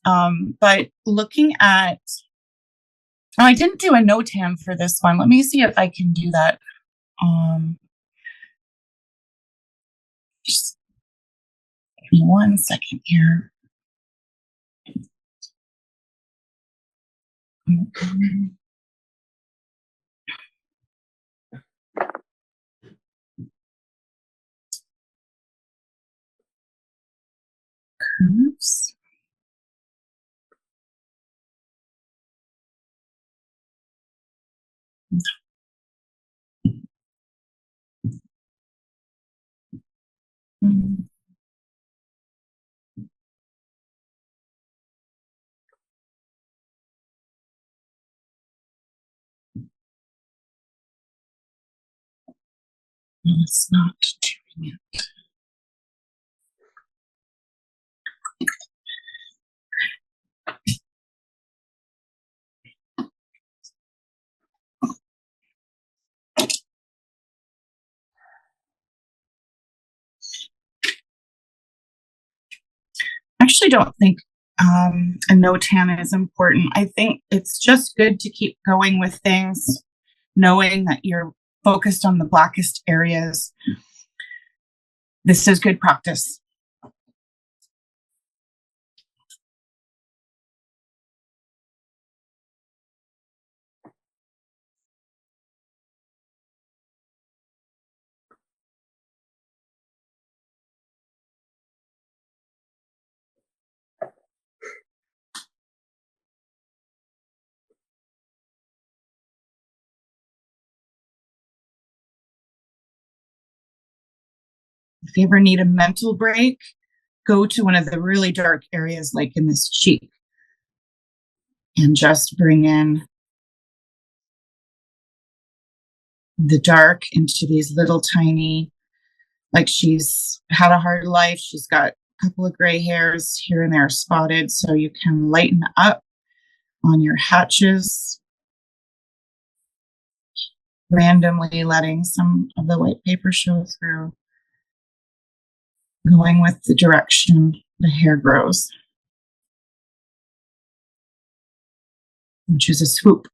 But looking at, I didn't do a no-tan for this one. Let me see if I can do that. Just give me 1 second here. Curves. No, it's not doing it. I actually don't think And no tan is important. I think it's just good to keep going with things, knowing that you're focused on the blackest areas. This is good practice. If you ever need a mental break, go to one of the really dark areas, like in this cheek, and just bring in the dark into these little tiny, like she's had a hard life. She's got a couple of gray hairs here and there spotted, so you can lighten up on your hatches, randomly letting some of the white paper show through, going with the direction the hair grows, which is a swoop.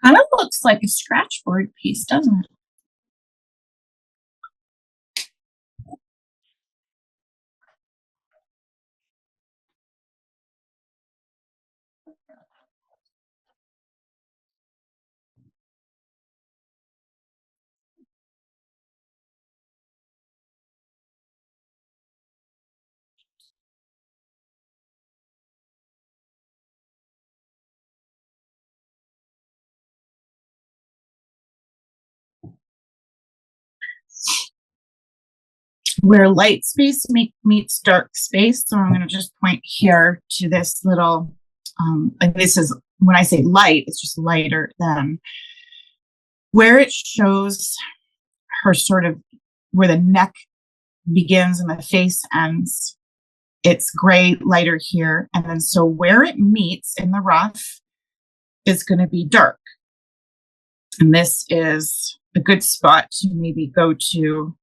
Kind of looks like a scratch board piece, doesn't it? Where light space meets dark space. So I'm going to just point here to this little, and this is, when I say light, it's just lighter than where it shows her sort of where the neck begins and the face ends. It's gray, lighter here. And then so where it meets in the rough is going to be dark. And this is a good spot to maybe go to,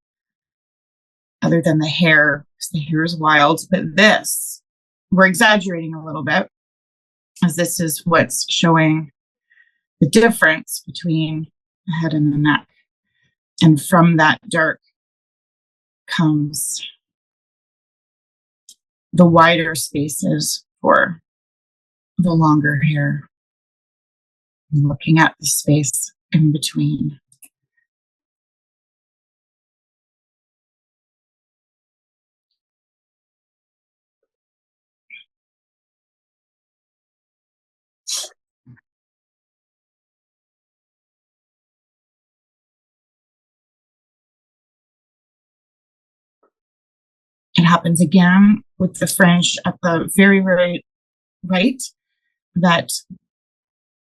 other than the hair, because the hair is wild. But this, we're exaggerating a little bit, as this is what's showing the difference between the head and the neck. And from that dark comes the wider spaces for the longer hair. Looking at the space in between. It happens again with the fringe at the very, very right, that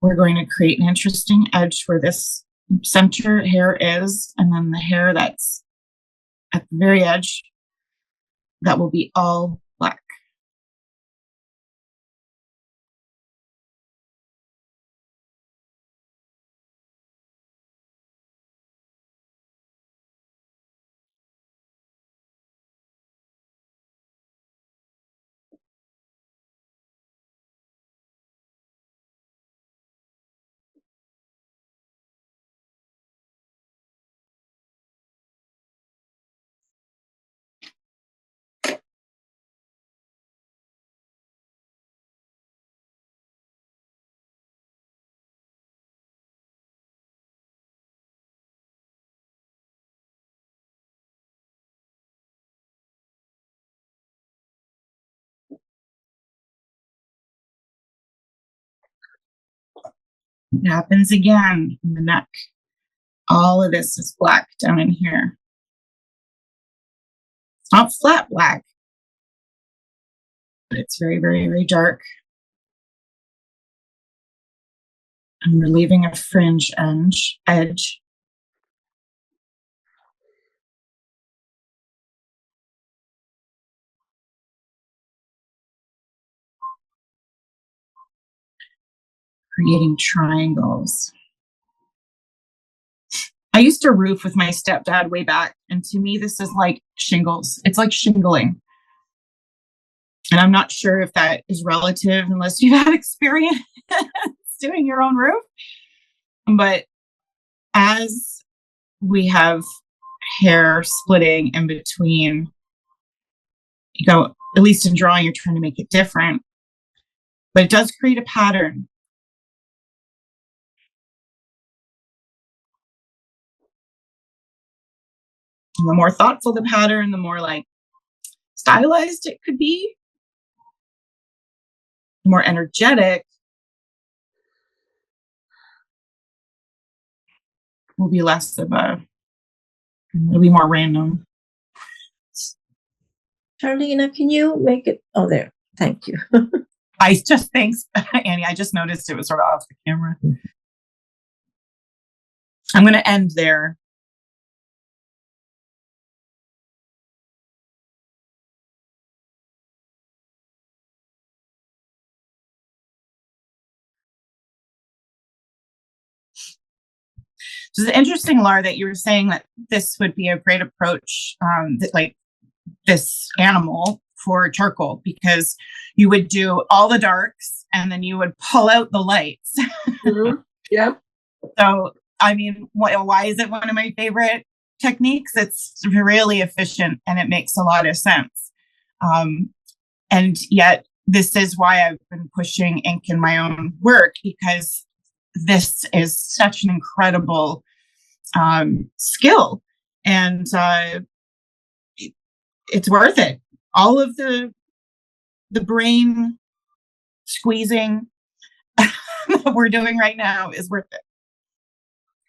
we're going to create an interesting edge where this center hair is, and then the hair that's at the very edge, that will be all black. It happens again in the neck. All of this is black down in here. It's not flat black, but it's very, very, very dark. I'm relieving a fringe edge. Creating triangles. I used to roof with my stepdad way back, and to me, this is like shingles. It's like shingling. And I'm not sure if that is relative unless you've had experience doing your own roof. But as we have hair splitting in between, you go, at least in drawing, you're trying to make it different. But it does create a pattern. And the more thoughtful the pattern, the more like stylized it could be, the more energetic will be less of a, it'll be more random. Charlena, can you make it? Oh, there. Thank you. Thanks, Annie. I just noticed it was sort of off the camera. I'm going to end there. So it's interesting, Laura, that you were saying that this would be a great approach, that like this animal for charcoal, because you would do all the darks and then you would pull out the lights. Mm-hmm. Yeah. So, I mean, why is it one of my favorite techniques? It's really efficient and it makes a lot of sense. And yet, this is why I've been pushing ink in my own work, because this is such an incredible skill, and it's worth it. All of the brain squeezing that we're doing right now is worth it.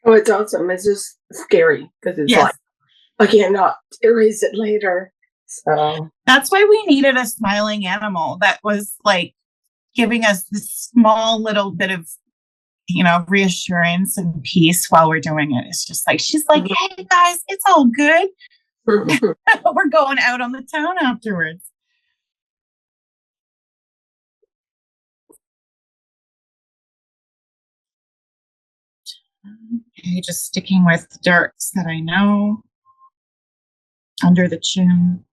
Oh, it's awesome. It's just scary because it's Yes. like I cannot erase it later. So That's why we needed a smiling animal that was like giving us this small little bit of, reassurance and peace while we're doing it. It's just like, she's like, hey guys, it's all good. We're going out on the town afterwards. Okay, just sticking with darks that I know. Under the chin.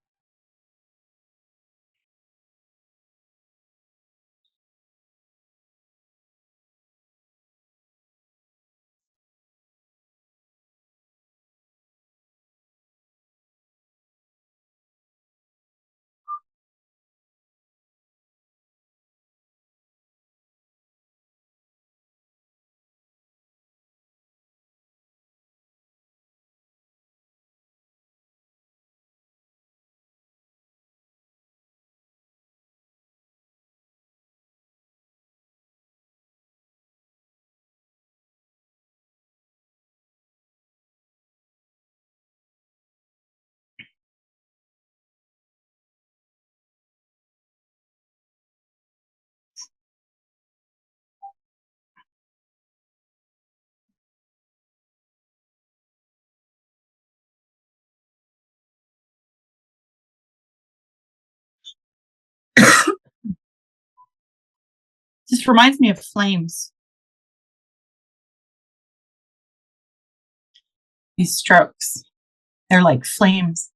Just reminds me of flames. These strokes, they're like flames.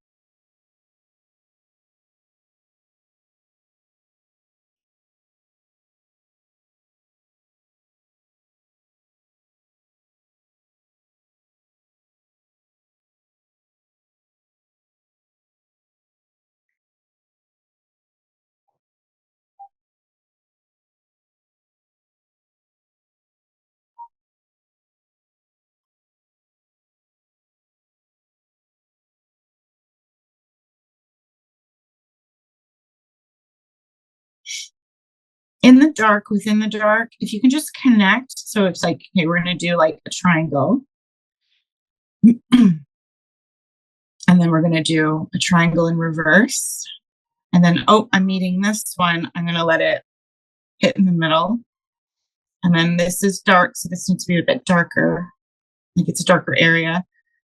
in the dark, within the dark, if you can just connect. So it's like, okay, we're going to do like a triangle. And then we're going to do a triangle in reverse. And then, oh, I'm meeting this one. I'm going to let it hit in the middle. And then this is dark, so this needs to be a bit darker. Like it's a darker area.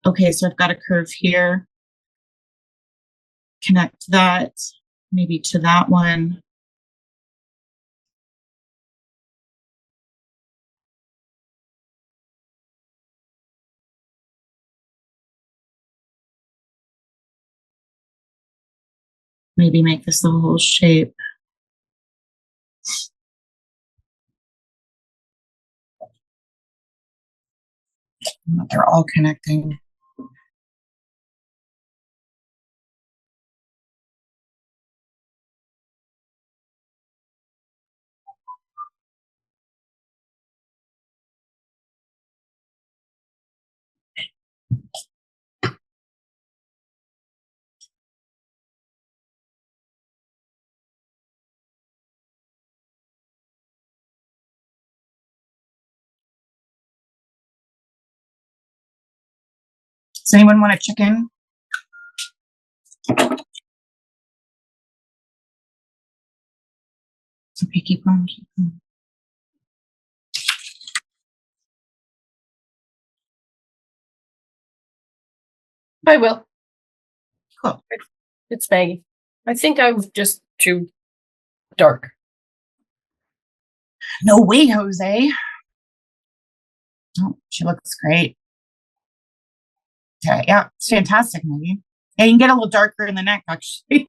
Okay, so I've got a curve here. Connect that maybe to that one. Maybe make this the whole shape. They're all connecting. Does anyone want to check in? Okay, keep going, keep going. I will. Cool. It's Maggie. I think I'm just too dark. No way, Jose. Oh, she looks great. Okay, yeah, it's fantastic, maybe. And you can get a little darker in the neck, actually.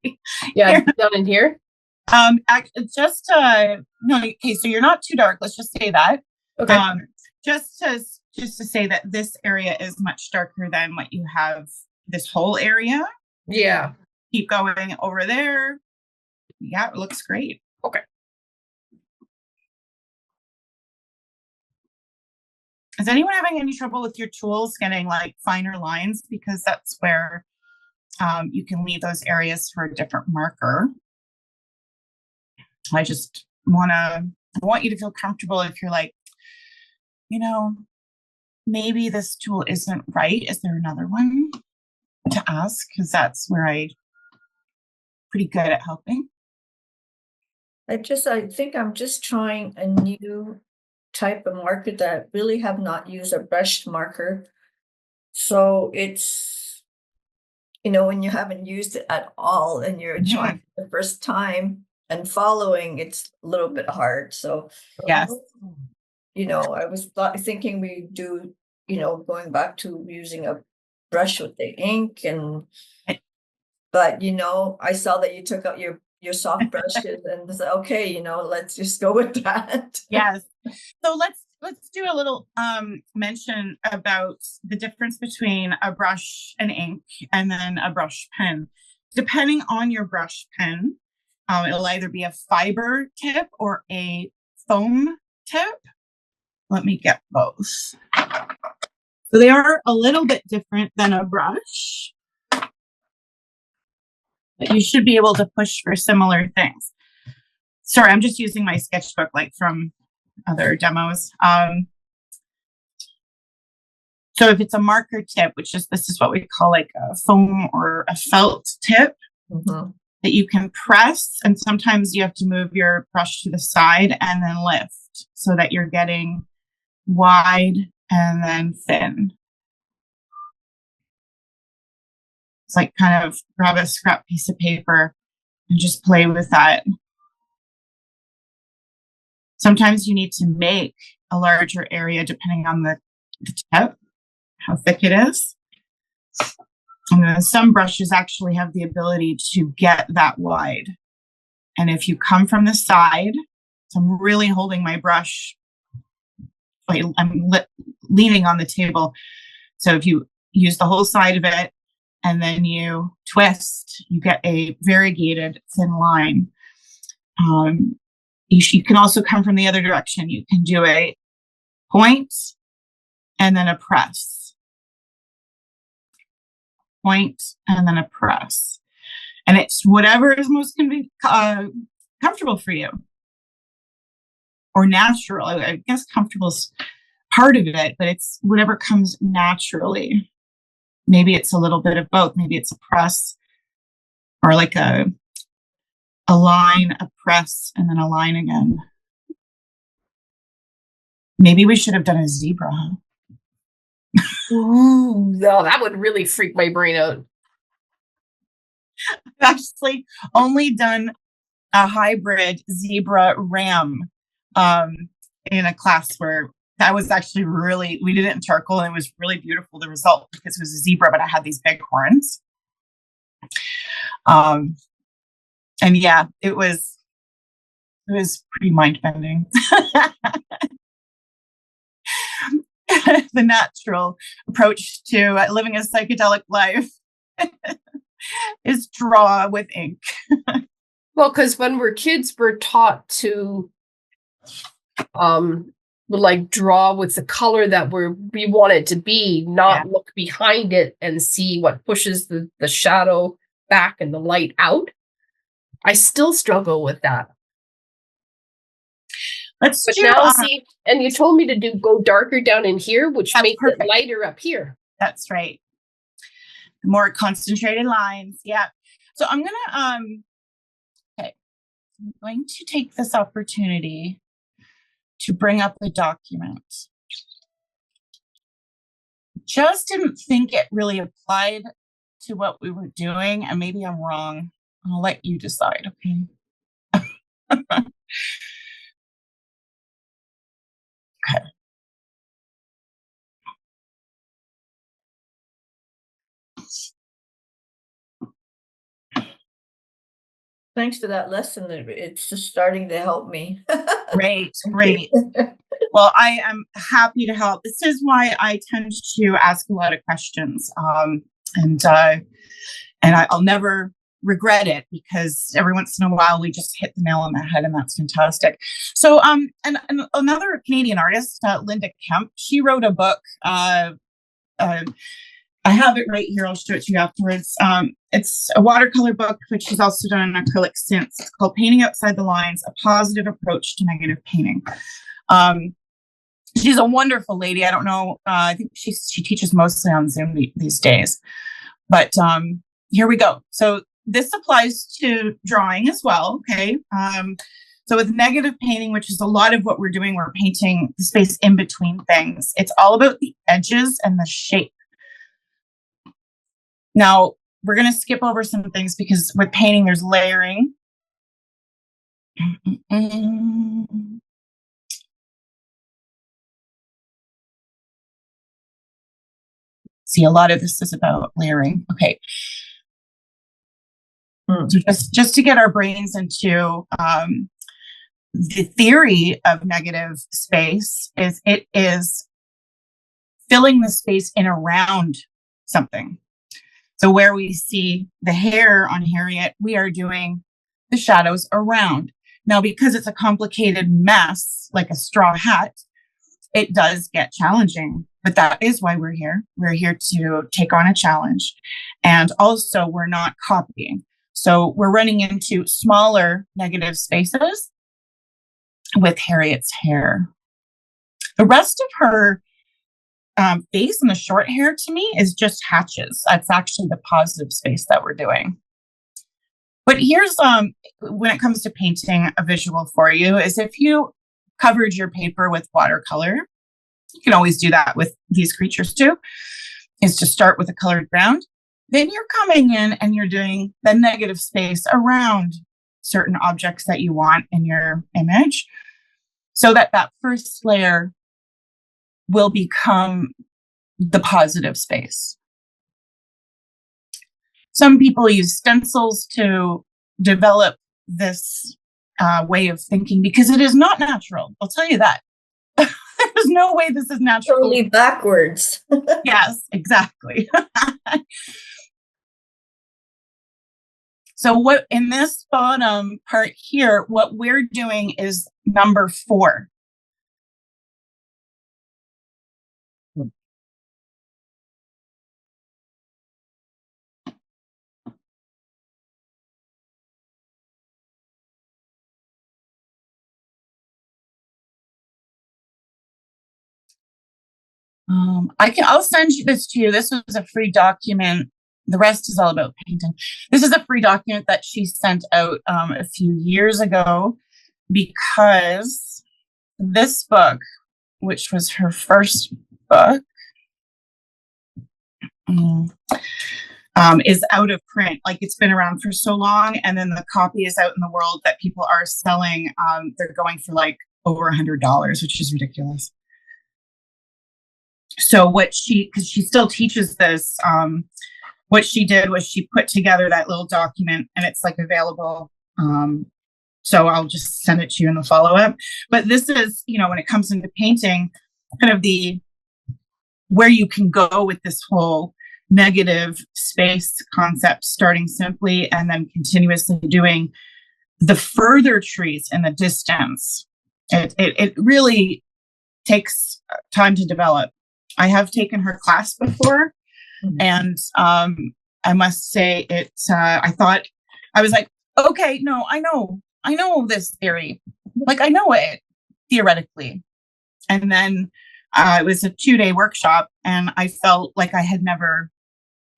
Yeah, down in here. Just no, okay, so you're not too dark. Let's just say that. Okay. Just to say that this area is much darker than what you have this whole area. Yeah. Keep going over there. Yeah, it looks great. Okay. Is anyone having any trouble with your tools getting like finer lines? Because that's where you can leave those areas for a different marker. I want you to feel comfortable if you're like, maybe this tool isn't right. Is there another one to ask? Because that's where I'm pretty good at helping. I think I'm just trying a new type of marker that I really have not used, a brushed marker. So it's, when you haven't used it at all and you're trying the first time and following, it's a little bit hard. So, Yes. I was thinking we do, going back to using a brush with the ink but I saw that you took out your soft brushes and said, okay, let's just go with that. Yes. So let's do a little mention about the difference between a brush and ink and then a brush pen. Depending on your brush pen, it'll either be a fiber tip or a foam tip. Let me get both. So they are a little bit different than a brush, but you should be able to push for similar things. Sorry, I'm just using my sketchbook like from other demos. So if it's a marker tip, this is what we call like a foam or a felt tip that you can press. And sometimes you have to move your brush to the side and then lift so that you're getting wide and then thin. It's like kind of grab a scrap piece of paper and just play with that. Sometimes you need to make a larger area depending on the tip, how thick it is. And some brushes actually have the ability to get that wide. And if you come from the side, so I'm really holding my brush, I'm leaning on the table. So if you use the whole side of it and then you twist, you get a variegated thin line. You can also come from the other direction. You can do a point and then a press. Point and then a press. And it's whatever is most comfortable for you. or natural. I guess comfortable is part of it, but it's whatever comes naturally. Maybe it's a little bit of both. Maybe it's a press or like a line, a press, and then a line again. Maybe we should have done a zebra. Ooh, no, that would really freak my brain out. I've actually only done a hybrid zebra ram in a class where that was actually really, we did it in charcoal and it was really beautiful, the result, because it was a zebra, but I had these big horns. And yeah, it was pretty mind-bending. The natural approach to living a psychedelic life is draw with ink. Well, because when we're kids, we're taught to like draw with the color that we want it to be, not look behind it and see what pushes the shadow back and the light out. I still struggle with that. But now see, and you told me to go darker down in here, which makes it lighter up here. That's right. More concentrated lines. Yeah. So I'm gonna okay. I'm going to take this opportunity to bring up the document. Just didn't think it really applied to what we were doing, and maybe I'm wrong. I'll let you decide, okay? Okay. Thanks for that lesson. It's just starting to help me. Great. Well, I am happy to help. This is why I tend to ask a lot of questions, and I'll never regret it, because every once in a while we just hit the nail on the head, and that's fantastic. So, and another Canadian artist, Linda Kemp, she wrote a book. I have it right here. I'll show it to you afterwards. It's a watercolor book, which she's also done an acrylic since. It's called Painting Outside the Lines, A Positive Approach to Negative Painting. She's a wonderful lady. I don't know. I think she teaches mostly on Zoom these days. But here we go. So this applies to drawing as well. Okay. So with negative painting, which is a lot of what we're doing, we're painting the space in between things. It's all about the edges and the shape. Now, we're going to skip over some things because with painting, there's layering. See, a lot of this is about layering. Okay. So just to get our brains into the theory of negative space is it is filling the space in around something. So where we see the hair on Harriet, we are doing the shadows around. Now, because it's a complicated mess, like a straw hat, it does get challenging, but that is why we're here. We're here to take on a challenge. And also we're not copying. So we're running into smaller negative spaces with Harriet's hair. The rest of her face and the short hair to me is just hatches. That's actually the positive space that we're doing. But here's when it comes to painting a visual for you is if you covered your paper with watercolor, you can always do that with these creatures too, is to start with a colored ground. Then you're coming in and you're doing the negative space around certain objects that you want in your image so that that first layer will become the positive space. Some people use stencils to develop this way of thinking because it is not natural. I'll tell you that. There's no way this is natural. Totally backwards. Yes, exactly. So what in this bottom part here, what we're doing is number 4. I'll send this to you. This was a free document. The rest is all about painting. This is a free document that she sent out a few years ago, because this book, which was her first book, is out of print. Like, it's been around for so long, and then the copy is out in the world that people are selling. They're going for like over $100, which is ridiculous. So because she still teaches this, what she did was she put together that little document, and it's like available. So I'll just send it to you in the follow-up. But this is, when it comes into painting, kind of where you can go with this whole negative space concept, starting simply and then continuously doing the further trees in the distance. It really takes time to develop. I have taken her class before, and I must say I thought, I was like, okay, no, I know this theory. Like, I know it theoretically. And then it was a 2-day workshop, and I felt like I had never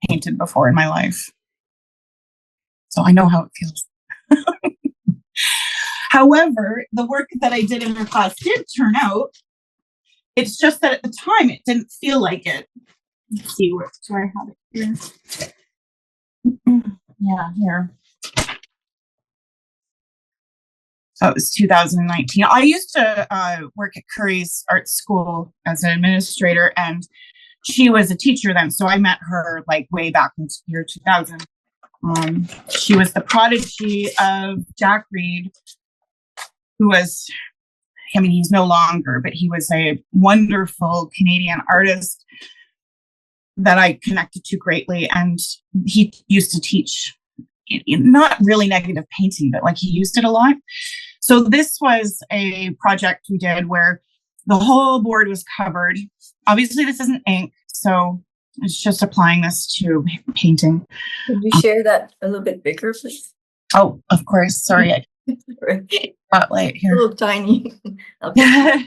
painted before in my life. So I know how it feels. However, the work that I did in her class did turn out. It's just that at the time it didn't feel like it. Let's see, where do I have it here? Yeah, here. So it was 2019. I used to work at Curry's art school as an administrator, and she was a teacher then. So I met her like way back in the year 2000. She was the prodigy of Jack Reed, who was, he's no longer, but he was a wonderful Canadian artist that I connected to greatly. And he used to teach, not really negative painting, but like he used it a lot. So this was a project we did where the whole board was covered. Obviously, this isn't ink, so it's just applying this to painting. Could you share that a little bit bigger, please? Oh, of course. Sorry, I spotlight A here. little tiny. Okay.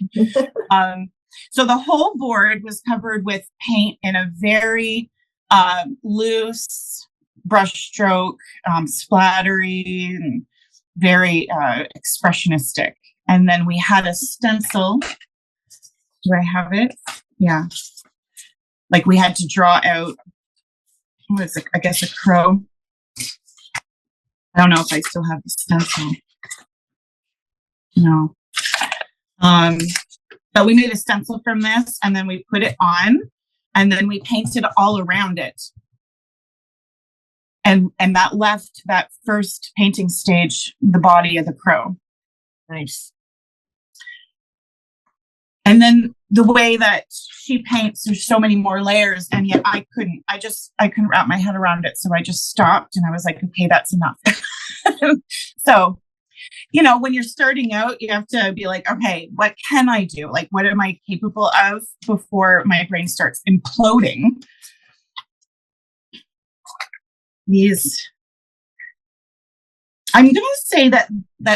So the whole board was covered with paint in a very loose brushstroke, splattery, and very expressionistic. And then we had a stencil. Do I have it? Yeah. Like we had to draw out, what is it? I guess a crow. I don't know if I still have the stencil. No. But we made a stencil from this, and then we put it on, and then we painted all around it. And that left that first painting stage, the body of the crow. Nice. And then the way that she paints, there's so many more layers, and yet I couldn't wrap my head around it. So I just stopped, and I was like, okay, that's enough. So, when you're starting out, you have to be like, okay, what can I do? Like, what am I capable of before my brain starts imploding? I'm going to say that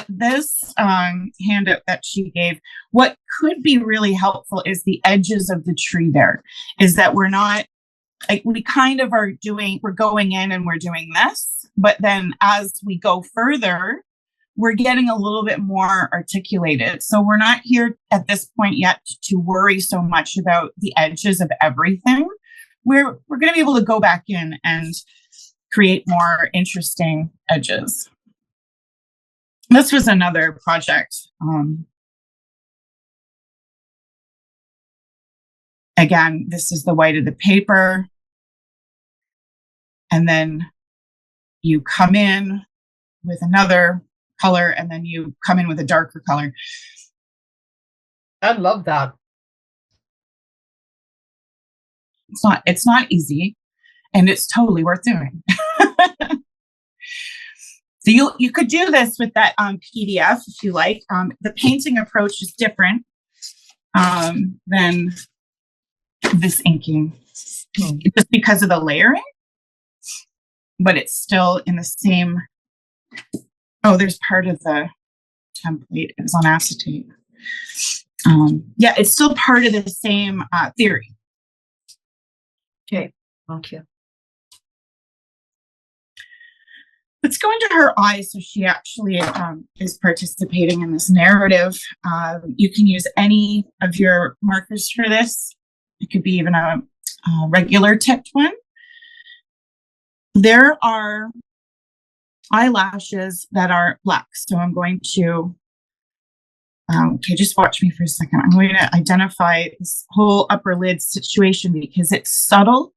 this handout that she gave, what could be really helpful is the edges of the tree there, is that we're not, like, we kind of are we're going in and we're doing this, but then as we go further, we're getting a little bit more articulated. So we're not here at this point yet to worry so much about the edges of everything. We're going to be able to go back in and create more interesting edges. This was another project. Again, this is the white of the paper. And then you come in with another color, and then you come in with a darker color. I love that. It's not easy, and it's totally worth doing. So you could do this with that PDF if you like. The painting approach is different than this inking, just because of the layering, but it's still in the same. Oh, there's part of the template. It was on acetate. Yeah, it's still part of the same theory. Okay, thank you. Let's go into her eyes. So she actually is participating in this narrative. You can use any of your markers for this. It could be even a regular tipped one. There are eyelashes that are black. So I'm going to, okay, just watch me for a second. I'm going to identify this whole upper lid situation because it's subtle.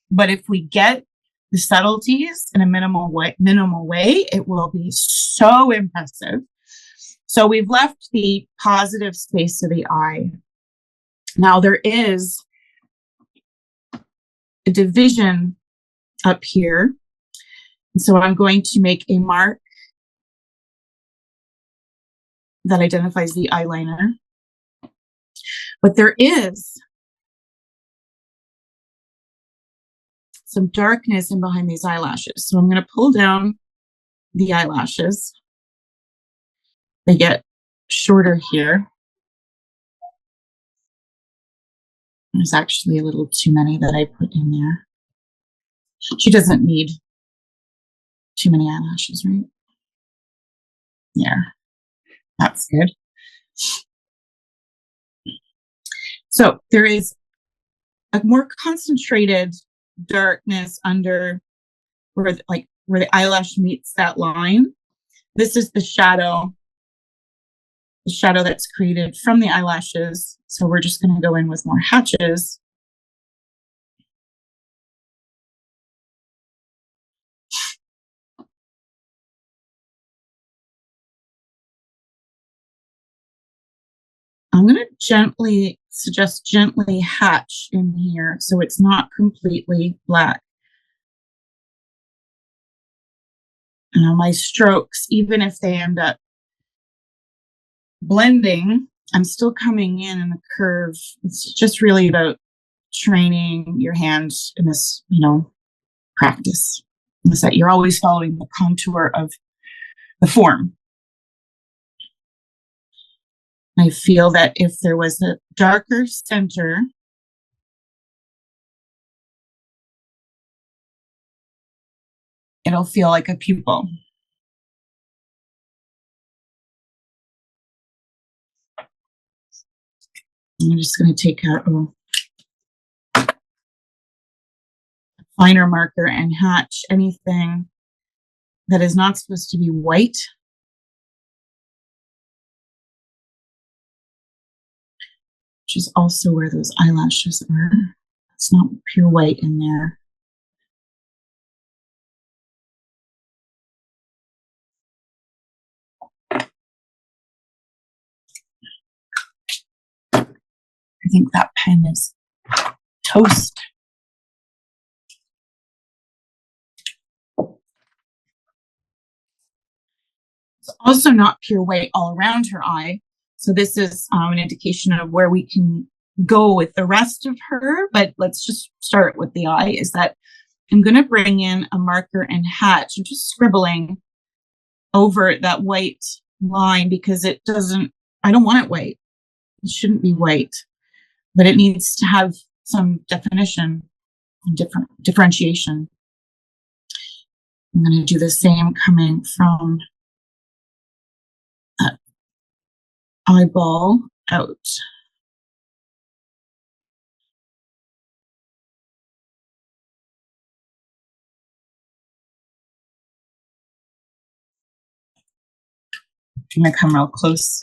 But if we get the subtleties in a minimal way, it will be so impressive. So we've left the positive space of the eye. Now there is a division up here. And so I'm going to make a mark that identifies the eyeliner. But there is some darkness in behind these eyelashes. So I'm going to pull down the eyelashes. They get shorter here. There's actually a little too many that I put in there. She doesn't need too many eyelashes, right? There. That's good. So there is a more concentrated darkness under where the eyelash meets that line. This is the shadow that's created from the eyelashes. So we're just going to go in with more hatches. I'm going to suggest gently hatch in here so it's not completely black. Now my strokes, even if they end up blending, I'm still coming in the curve. It's just really about training your hands in this, practice. Is that you're always following the contour of the form. I feel that if there was a darker center, it'll feel like a pupil. I'm just going to take a finer marker and hatch anything that is not supposed to be white. Which is also where those eyelashes are. It's not pure white in there. I think that pen is toast. It's also not pure white all around her eye. So this is an indication of where we can go with the rest of her. But let's just start with the eye, is that I'm going to bring in a marker and hatch. I'm just scribbling over that white line because I don't want it white. It shouldn't be white, but it needs to have some definition and differentiation. I'm going to do the same coming from that eyeball out. I'm going to come real close.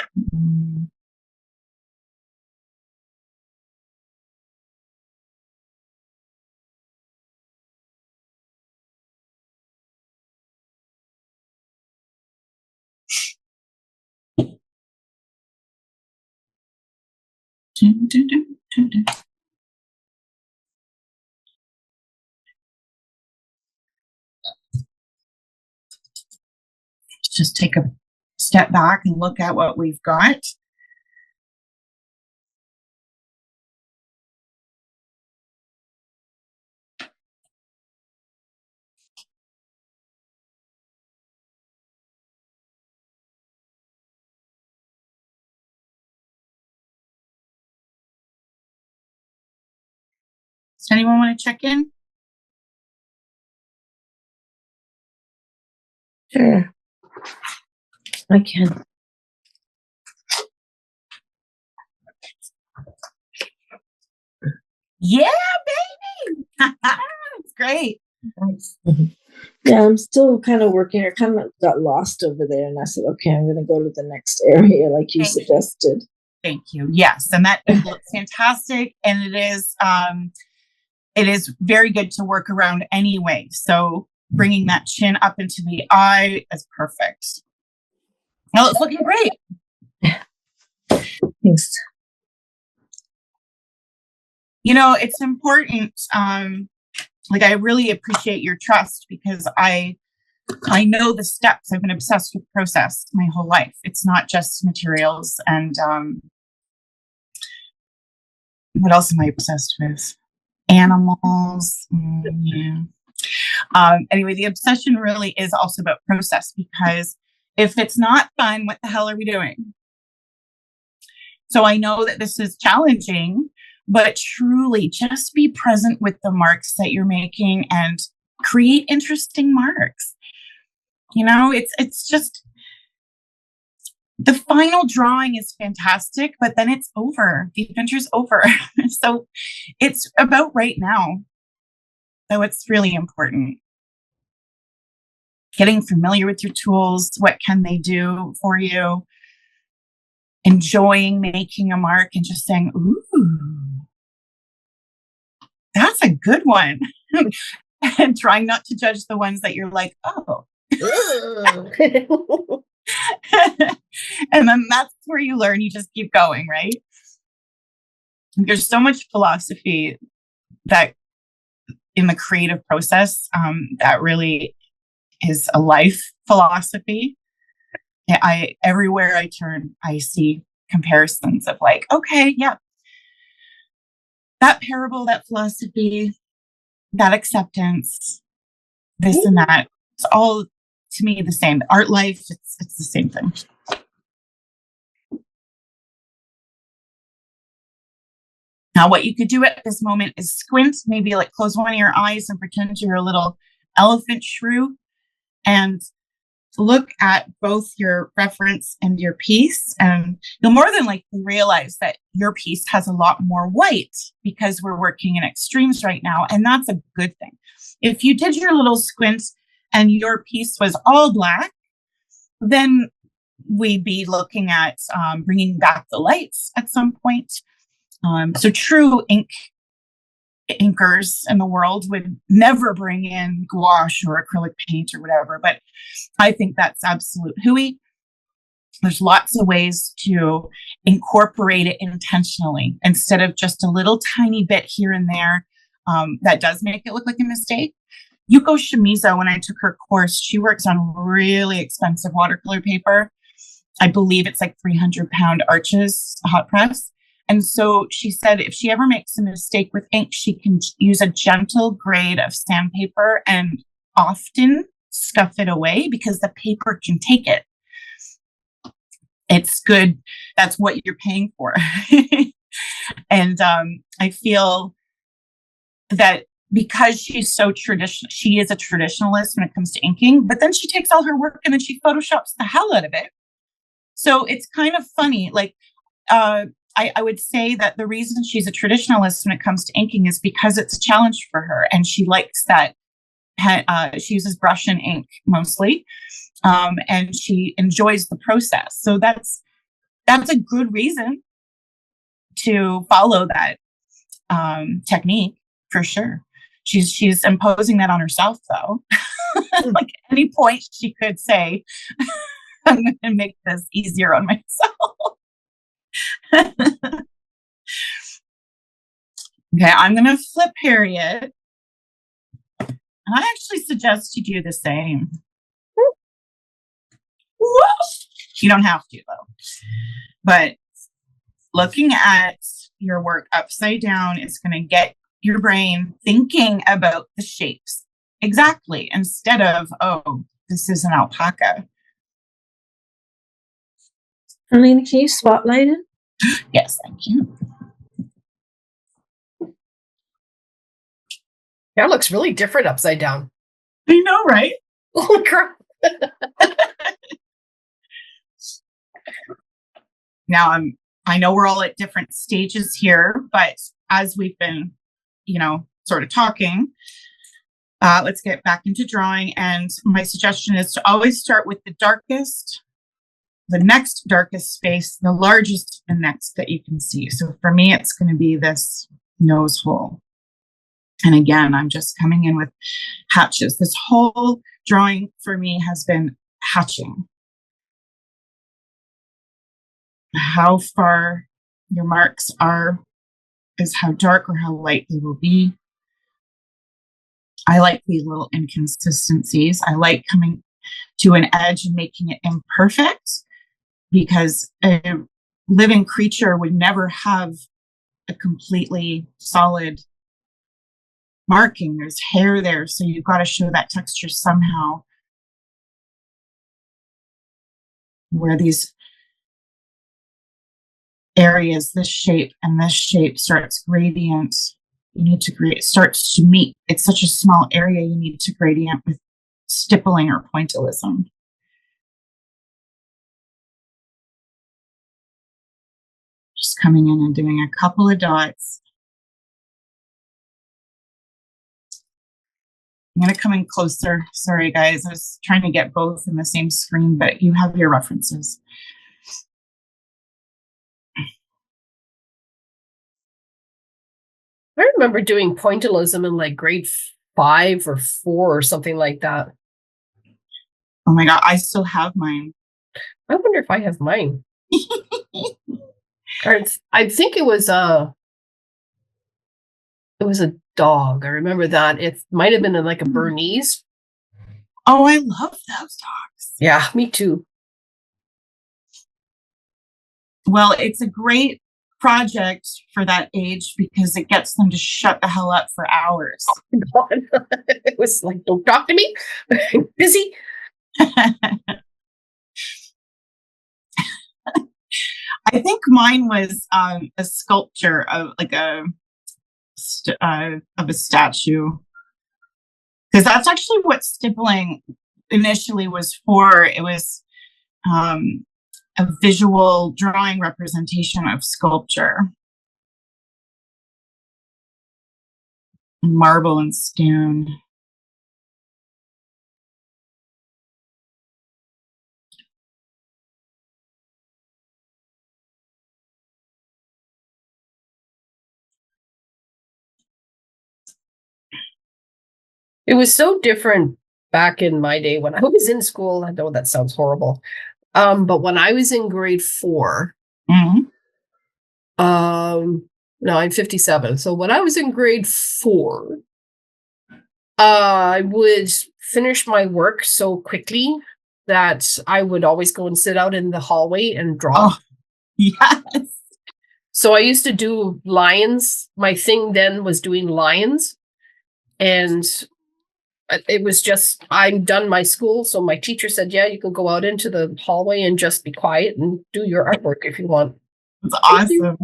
Just take a step back and look at what we've got. Does anyone want to check in? Sure. I can. Yeah, baby. It's great. Nice. Yeah, I'm still kind of working. I kind of got lost over there, and I said, okay, I'm going to go to the next area like you Thank you. suggested. Thank you. Yes, and that it looks fantastic, and it is very good to work around anyway. So bringing that chin up into the eye is perfect. Well, it's looking great. Thanks. You know, it's important. Like, I really appreciate your trust, because I know the steps. I've been obsessed with process my whole life. It's not just materials. And what else am I obsessed with? Animals. Yeah. Anyway, the obsession really is also about process, because if it's not fun, what the hell are we doing? So I know that this is challenging, but truly just be present with the marks that you're making and create interesting marks. You know, it's just, the final drawing is fantastic, but then it's over. The adventure's over. So it's about right now. So it's really important. Getting familiar with your tools. What can they do for you? Enjoying making a mark and just saying, ooh, that's a good one. And trying not to judge the ones that you're like, oh. And then that's where you learn. You just keep going, right? There's so much philosophy that in the creative process, that really is a life philosophy. Everywhere I turn, I see comparisons of like, okay, yeah, that parable, that philosophy, that acceptance, this and that. It's all, to me, the same. Art life, it's the same thing. Now, what you could do at this moment is squint, maybe like close one of your eyes and pretend you're a little elephant shrew, and look at both your reference and your piece. And you'll more than likely realize that your piece has a lot more white, because we're working in extremes right now. And that's a good thing. If you did your little squint and your piece was all black, then we'd be looking at bringing back the lights at some point. So true inkers in the world would never bring in gouache or acrylic paint or whatever, but I think that's absolute hooey. There's lots of ways to incorporate it intentionally instead of just a little tiny bit here and there. That does make it look like a mistake. Yuko Shimizu, when I took her course, she works on really expensive watercolor paper. I believe it's like 300-pound arches, hot press. And so she said if she ever makes a mistake with ink, she can use a gentle grade of sandpaper and often scuff it away, because the paper can take it. It's good. That's what you're paying for. And I feel that because she's so traditional, she is a traditionalist when it comes to inking, but then she takes all her work and then she photoshops the hell out of it. So it's kind of funny. Like, I would say that the reason she's a traditionalist when it comes to inking is because it's a challenge for her, and she likes that. She uses brush and ink mostly, and she enjoys the process. So that's a good reason to follow that technique for sure. She's imposing that on herself, though. Like, at any point she could say, I'm going to make this easier on myself. Okay, I'm going to flip Harriet. And I actually suggest you do the same. You don't have to, though. But looking at your work upside down is going to get your brain thinking about the shapes. Exactly. Instead of, oh, this is an alpaca. Arlene, can you spotlight it? Yes, thank you. That looks really different upside down. I know, right? Holy crap. Now I know we're all at different stages here, but as we've been, sort of talking, let's get back into drawing. And my suggestion is to always start with the next darkest space, the largest and next that you can see. So for me, it's going to be this nose hole. And again, I'm just coming in with hatches. This whole drawing for me has been hatching. How far your marks are is how dark or how light they will be. I like these little inconsistencies. I like coming to an edge and making it imperfect, because a living creature would never have a completely solid marking. There's hair there, so you've got to show that texture somehow. Where these areas, this shape and this shape starts gradient, you need to starts to meet. It's such a small area, you need to gradient with stippling or pointillism. Just coming in and doing a couple of dots. I'm going to come in closer. Sorry, guys. I was trying to get both in the same screen, but you have your references. I remember doing pointillism in like grade 5 or 4 or something like that. Oh my God, I still have mine. I wonder if I have mine. I think it was a dog. I remember that. It might have been like a Bernese. Oh, I love those dogs. Yeah, me too. Well, it's a great project for that age because it gets them to shut the hell up for hours. Oh, it was like, don't talk to me. I'm busy. I think mine was a sculpture of like of a statue, because that's actually what stippling initially was for. It was a visual drawing representation of sculpture, marble and stone. It was so different back in my day when I was in school. I know that sounds horrible. But when I was in grade 4, Mm-hmm. no, I'm 57. So when I was in grade 4, I would finish my work so quickly that I would always go and sit out in the hallway and draw. Oh, yes. So I used to do lions. My thing then was doing lions. And it was just, I'm done my school. So my teacher said, yeah, you can go out into the hallway and just be quiet and do your artwork if you want. It's awesome.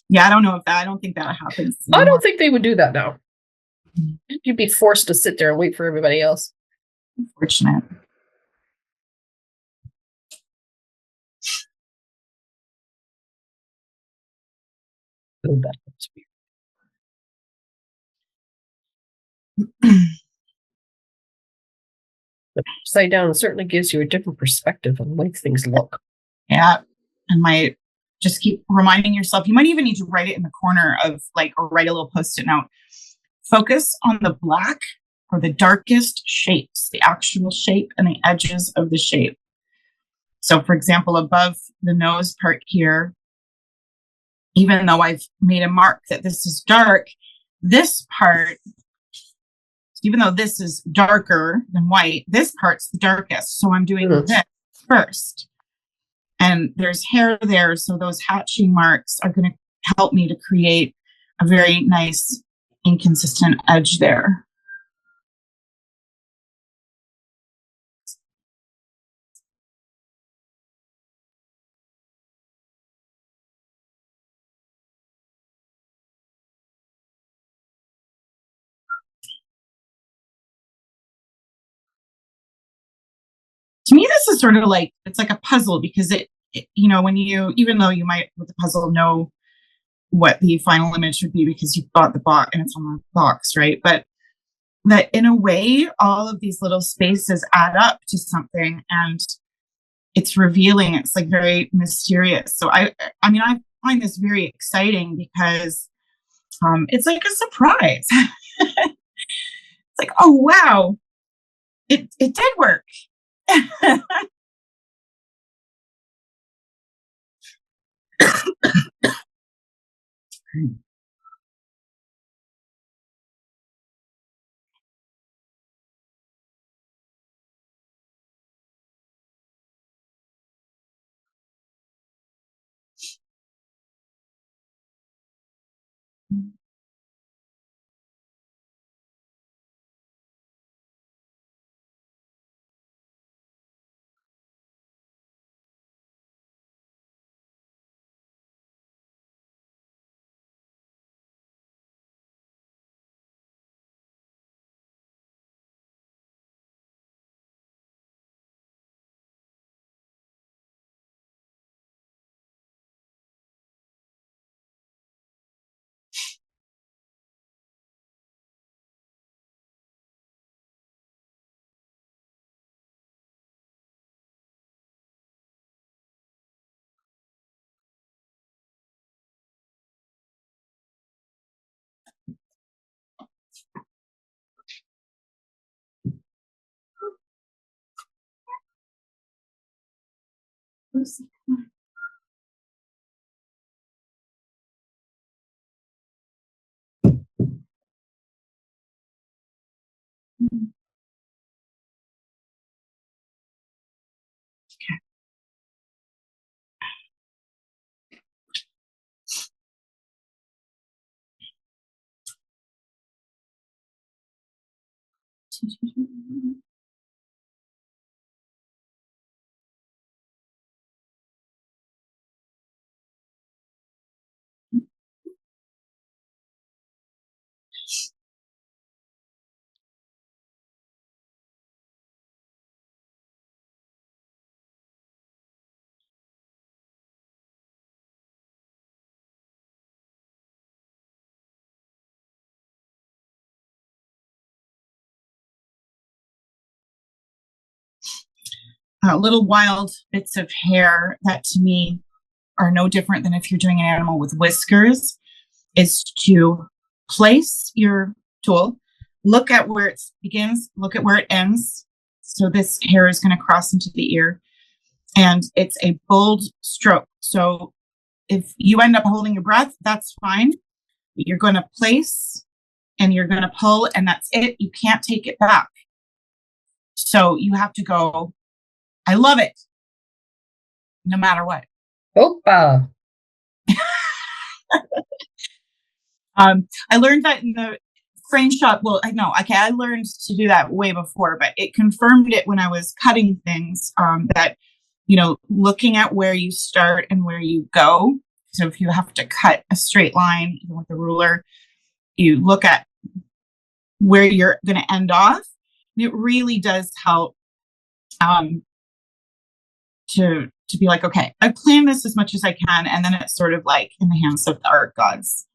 Yeah, I don't think that happens anymore. I don't think they would do that now. You'd be forced to sit there and wait for everybody else. Unfortunate. Oh, that looks weird. The upside down certainly gives you a different perspective on the way things look. Yeah. And just keep reminding yourself, you might even need to write it in the corner of or write a little post-it note. Focus on the black or the darkest shapes, the actual shape and the edges of the shape. So for example, above the nose part here, even though I've made a mark that this is dark, this part, even though this is darker than white, this part's the darkest. So I'm doing this first. And there's hair there, so those hatching marks are going to help me to create a very nice, inconsistent edge there. sort of like, it's like a puzzle because you know, when you, even though you might with the puzzle know what the final image would be because you bought the box and it's on the box, right? But that in a way, all of these little spaces add up to something, and it's revealing. It's like very mysterious. So I mean, I find this very exciting because it's like a surprise. It's like, oh wow, it did work. Little wild bits of hair that to me are no different than if you're doing an animal with whiskers, is to place your tool, look at where it begins, look at where it ends. So this hair is going to cross into the ear, and it's a bold stroke. So if you end up holding your breath, that's fine. You're going to place and you're going to pull, and that's it. You can't take it back. So you have to go, I love it, no matter what. Opa. I learned that in the frame shop. Well, I know, okay, I learned to do that way before, but it confirmed it when I was cutting things, that, you know, looking at where you start and where you go. So if you have to cut a straight line, even with a ruler, you look at where you're going to end off. It really does help to be like, okay, I plan this as much as I can, and then it's sort of like in the hands of the art gods.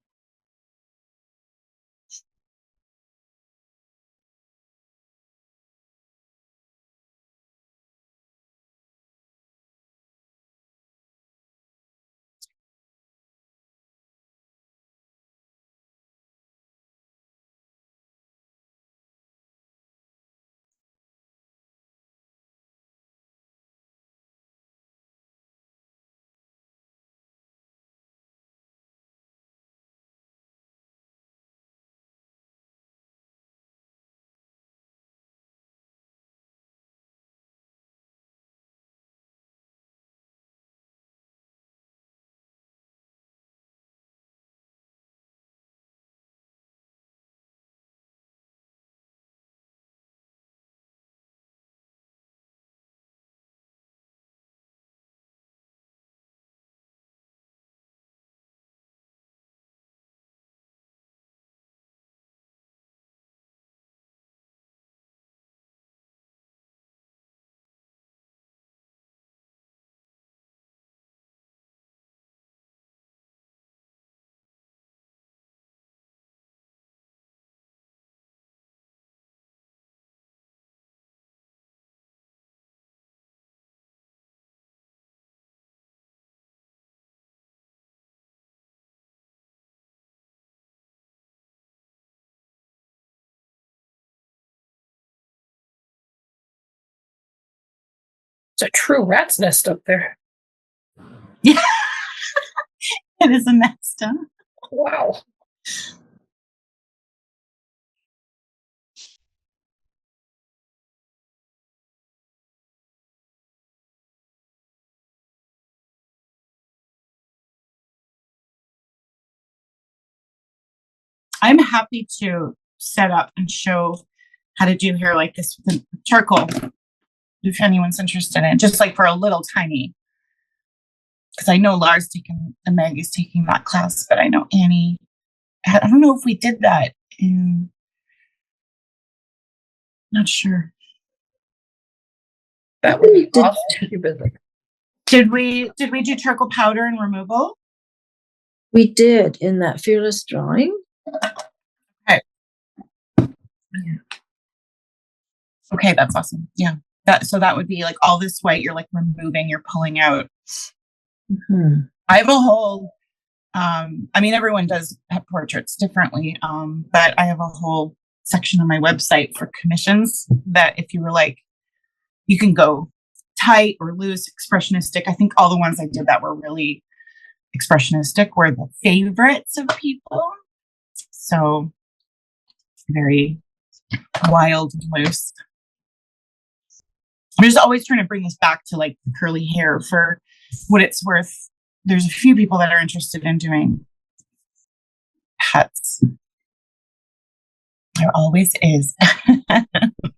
It's a true rat's nest up there. Yeah. It is a nest, huh? Wow. I'm happy to set up and show how to do hair like this with charcoal, if anyone's interested in, just like for a little tiny. Because I know Lars and Meg is taking that class, but I know Annie. I don't know if we did that. Not sure. That would be awesome. You better. Did we do charcoal powder and removal? We did in that fearless drawing. Okay. Okay, that's awesome. Yeah. That would be like all this white you're like removing, you're pulling out. Mm-hmm. I have a whole I mean everyone does pet portraits differently. But I have a whole section on my website for commissions that if you were like, you can go tight or loose, expressionistic. I think all the ones I did that were really expressionistic were the favorites of people. So very wild and loose. I'm just always trying to bring this back to like the curly hair for what it's worth. There's a few people that are interested in doing pets. There always is.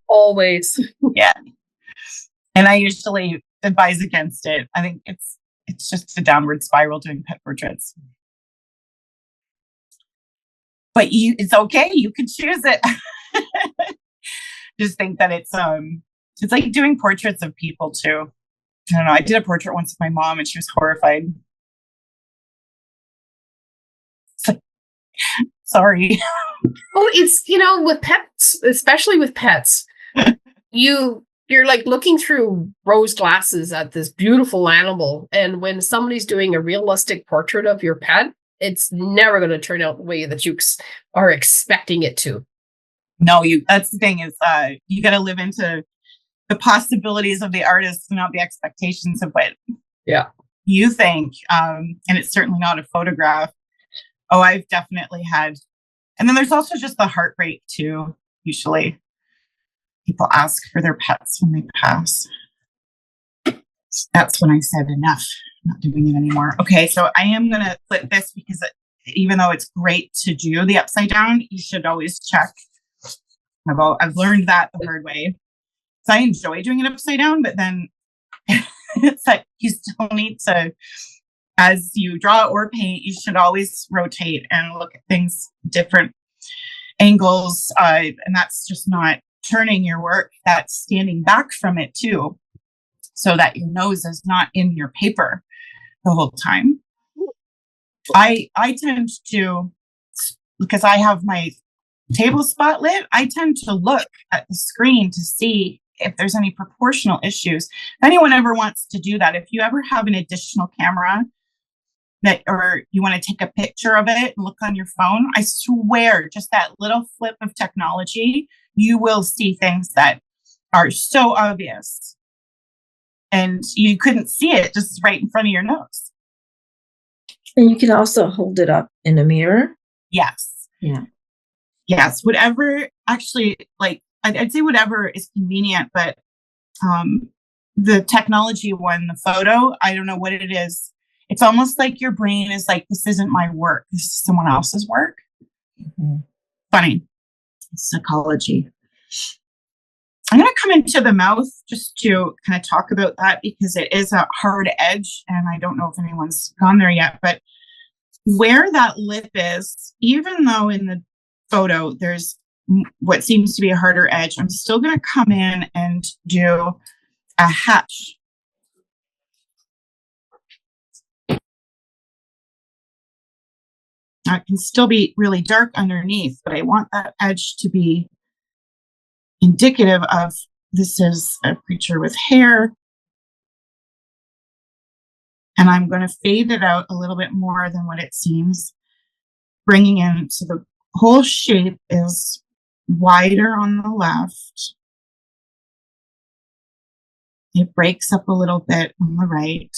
Always. Yeah. And I usually advise against it. I think it's just a downward spiral doing pet portraits. But it's okay. You can choose it. Just think that it's like doing portraits of people too. I don't know. I did a portrait once of my mom and she was horrified. Sorry. Well, it's, with pets, especially with pets, you're like looking through rose glasses at this beautiful animal. And when somebody's doing a realistic portrait of your pet, it's never going to turn out the way that you are expecting it to. No, that's the thing is, you got to live into the possibilities of the artist and not the expectations of what you think. And it's certainly not a photograph. Oh, I've definitely had. And then there's also just the heart rate too. Usually people ask for their pets when they pass. That's when I said enough, I'm not doing it anymore. Okay, so I am going to flip this because even though it's great to do the upside down, you should always check. I've learned that the hard way. So I enjoy doing it upside down, but then it's like you still need to, as you draw or paint, you should always rotate and look at things different angles. And that's just not turning your work, that's standing back from it too, so that your nose is not in your paper the whole time. I tend to, because I have my table spot lit, I tend to look at the screen to see if there's any proportional issues. If anyone ever wants to do that, if you ever have an additional camera or you want to take a picture of it and look on your phone, I swear, just that little flip of technology, you will see things that are so obvious and you couldn't see it just right in front of your nose. And you can also hold it up in a mirror. Yes. Yeah. Yes. Whatever, actually, like, I'd say whatever is convenient, but the technology one, the photo, I don't know what it is. It's almost like your brain is like, this isn't my work. This is someone else's work. Mm-hmm. Funny. Psychology. I'm going to come into the mouth just to kind of talk about that because it is a hard edge and I don't know if anyone's gone there yet, but where that lip is, even though in the photo there's what seems to be a harder edge, I'm still going to come in and do a hatch. It can still be really dark underneath, but I want that edge to be indicative of this is a creature with hair. And I'm going to fade it out a little bit more than what it seems, bringing in so the whole shape is wider on the left It breaks up a little bit on the right.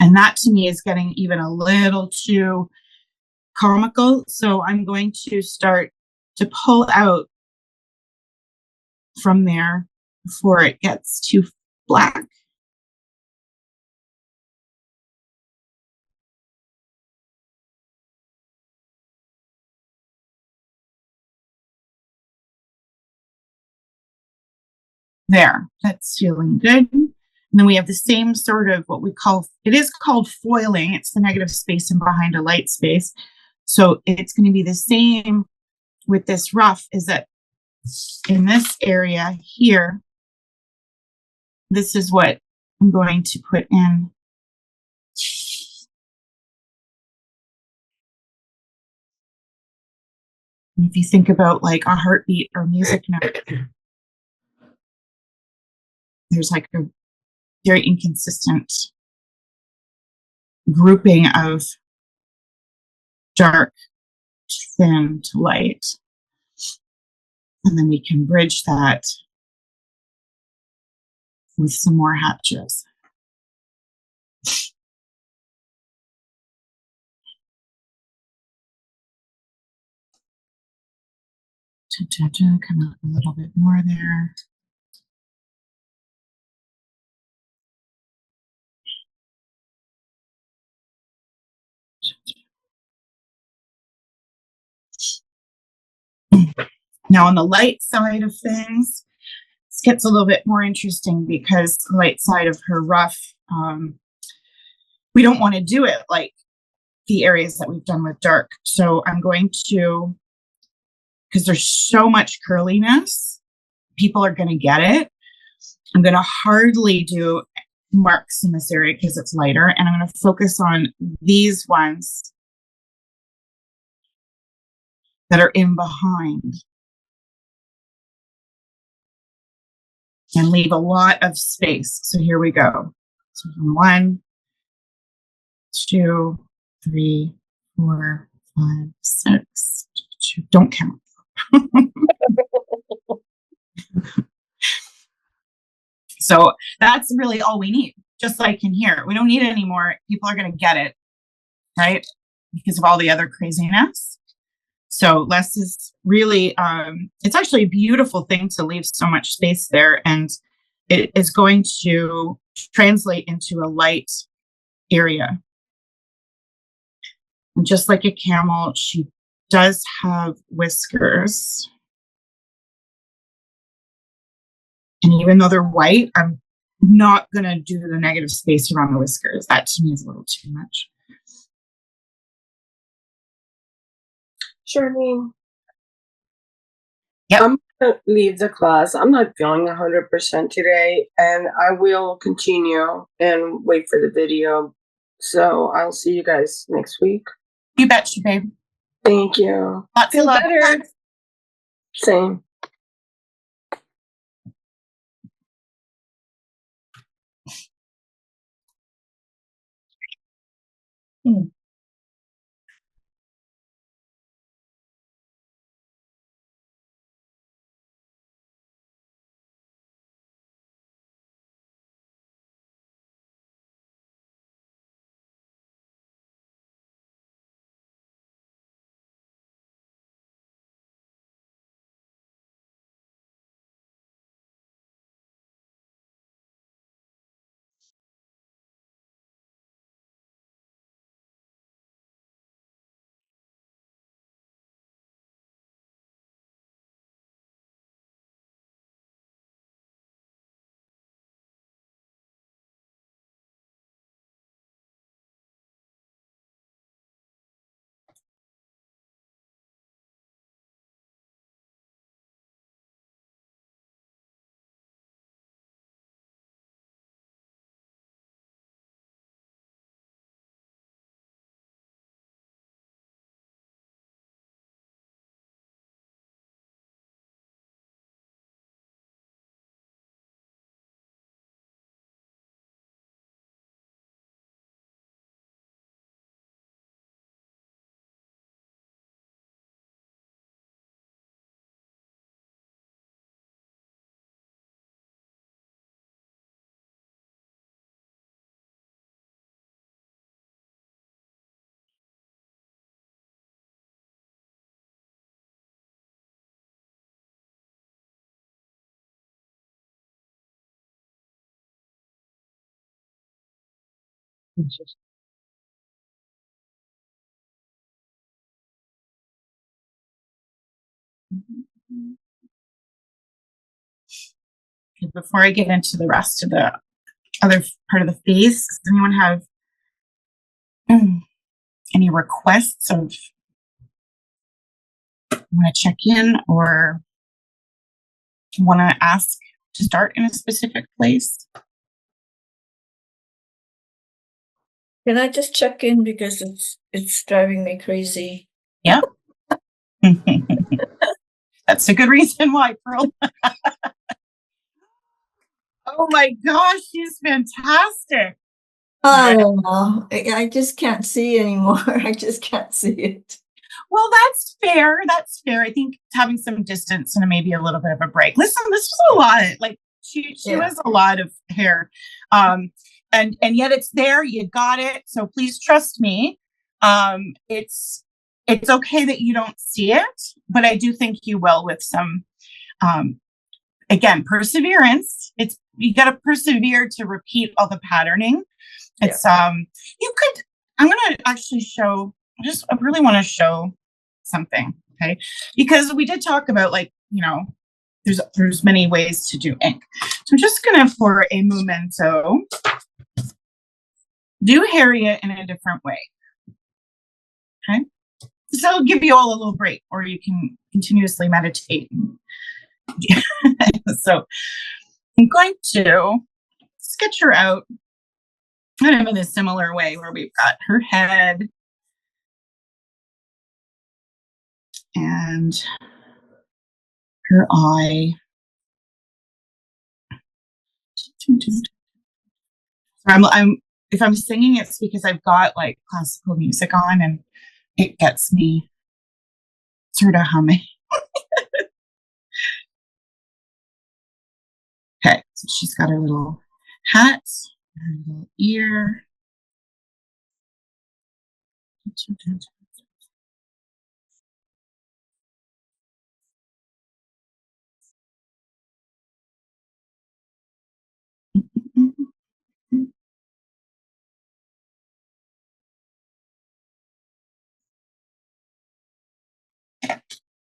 And that to me is getting even a little too comical. So I'm going to start to pull out from there before it gets too black. There, that's feeling good. And then we have the same sort of what we call, it is called foiling. It's the negative space in behind a light space. So it's going to be the same with this rough, is that in this area here, this is what I'm going to put in. And if you think about like a heartbeat or music note, there's like a very inconsistent grouping of dark, thin to light. And then we can bridge that with some more hatches. Come out a little bit more there. Now on the light side of things, this gets a little bit more interesting because the light side of her rough, we don't want to do it like the areas that we've done with dark. So I'm going to, because there's so much curliness, people are going to get it. I'm going to hardly do marks in this area because it's lighter, and I'm going to focus on these ones that are in behind and leave a lot of space. So here we go. So 1, 2, 3, 4, 5, 6. Don't count. So that's really all we need, just like in here. We don't need it anymore. People are going to get it, right? Because of all the other craziness. So less is really, it's actually a beautiful thing to leave so much space there. And it is going to translate into a light area. And just like a camel, she does have whiskers. And even though they're white, I'm not going to do the negative space around the whiskers. That to me is a little too much. Charlene. Yep. I'm gonna leave the class. I'm not feeling 100% today, and I will continue and wait for the video. So I'll see you guys next week. You betcha, babe. Thank you. Lots of love. better. Same. Okay, before I get into the rest of the other part of the face, does anyone have any requests of want to check in or want to ask to start in a specific place? Can I just check in because it's driving me crazy? Yeah. That's a good reason why, Pearl. Oh my gosh, she's fantastic. I don't know. I just can't see anymore. I just can't see it. Well, that's fair. That's fair. I think having some distance and maybe a little bit of a break. Listen, this was a lot. Like she was a lot of hair. And yet it's there. You got it. So please trust me. It's okay that you don't see it, but I do think you will with some again, perseverance. It's you got to persevere to repeat all the patterning. It's you could I'm going to actually show I really want to show something, okay? Because we did talk about like, there's many ways to do ink. So I'm just going to for a memento do Harriet in a different way. Okay? So I'll give you all a little break or you can continuously meditate. So I'm going to sketch her out kind of in a similar way where we've got her head and her eye. I'm if I'm singing, it's because I've got like classical music on and it gets me sort of humming. Okay, so she's got her little hat, her little ear.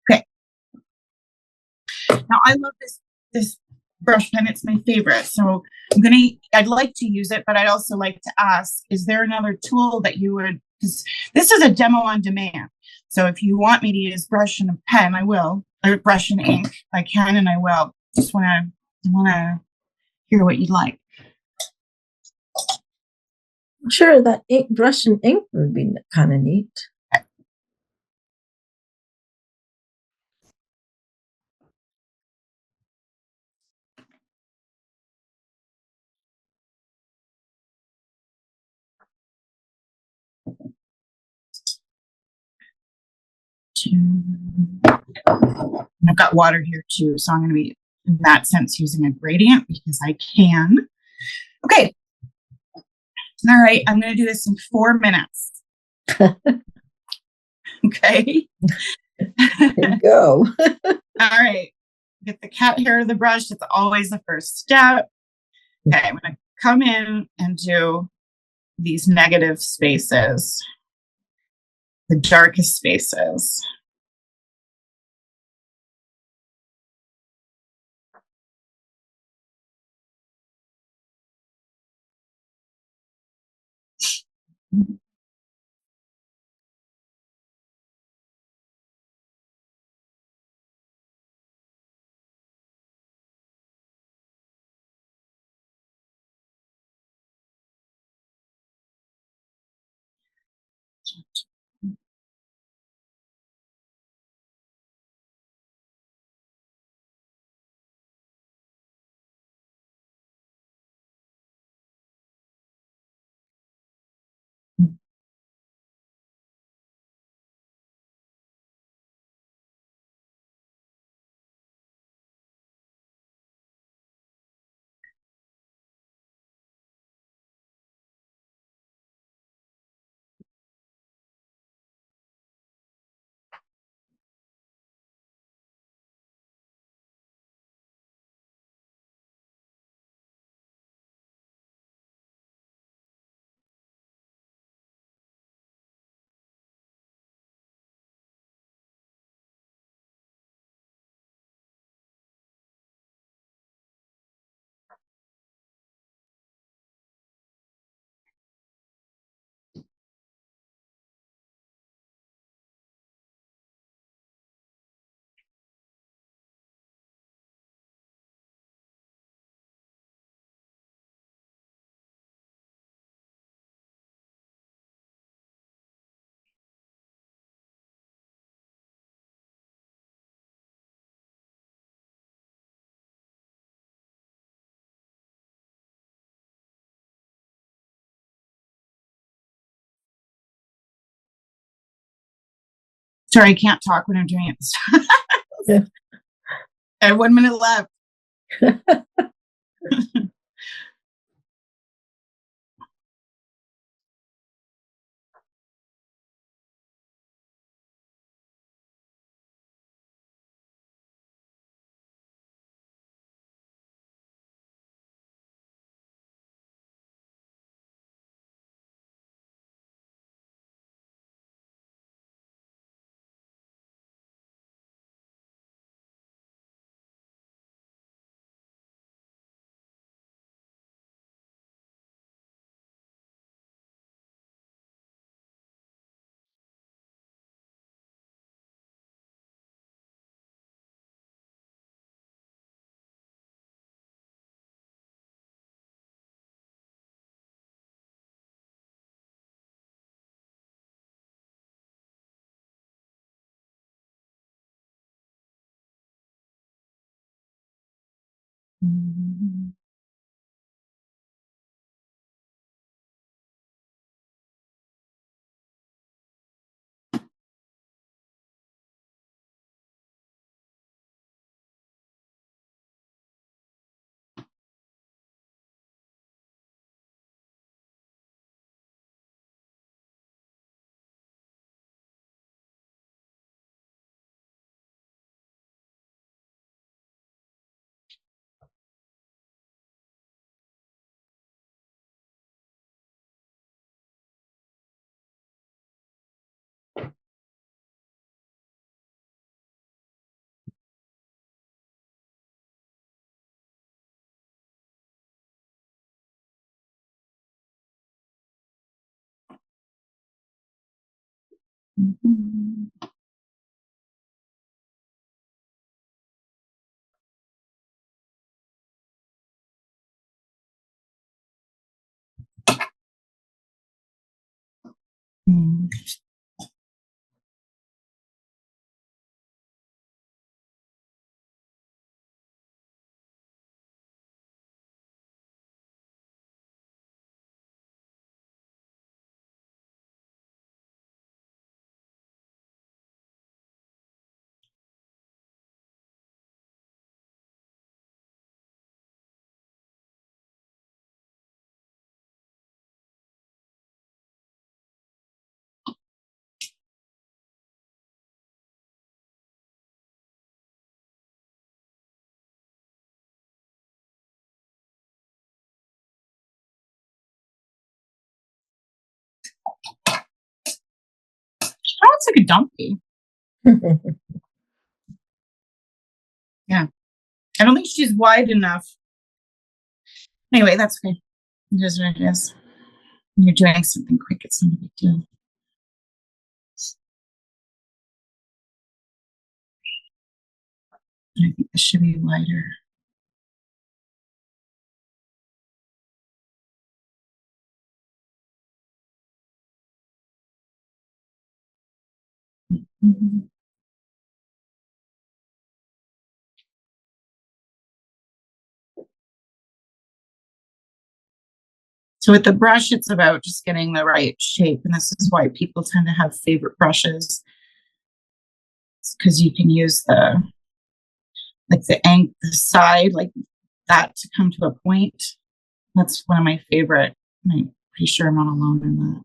Okay. Now I love this brush pen. It's my favorite. So I'd like to use it, but I'd also like to ask, is there another tool that you would, because this is a demo on demand. So if you want me to use brush and a pen, I will, or brush and ink, I can and I will. Just want to hear what you'd like. Sure, that brush and ink would be kind of neat. I've got water here too, so I'm going to be, in that sense, using a gradient because I can. Okay. All right, I'm going to do this in 4 minutes. Okay. There you go. All right. Get the cat hair of the brush. It's always the first step. Okay, I'm going to come in and do these negative spaces, the darkest spaces. Sorry, I can't talk when I'm doing it. Yeah. I have 1 minute left. She looks like a donkey. Yeah. I don't think she's wide enough. Anyway, that's okay. It is what it is. When you're doing something quick, it's not a big deal. I think this should be wider. Mhm. So with the brush, it's about just getting the right shape. And this is why people tend to have favorite brushes. Because you can use the the side like that to come to a point. That's one of my favorite. I'm pretty sure I'm not alone in that.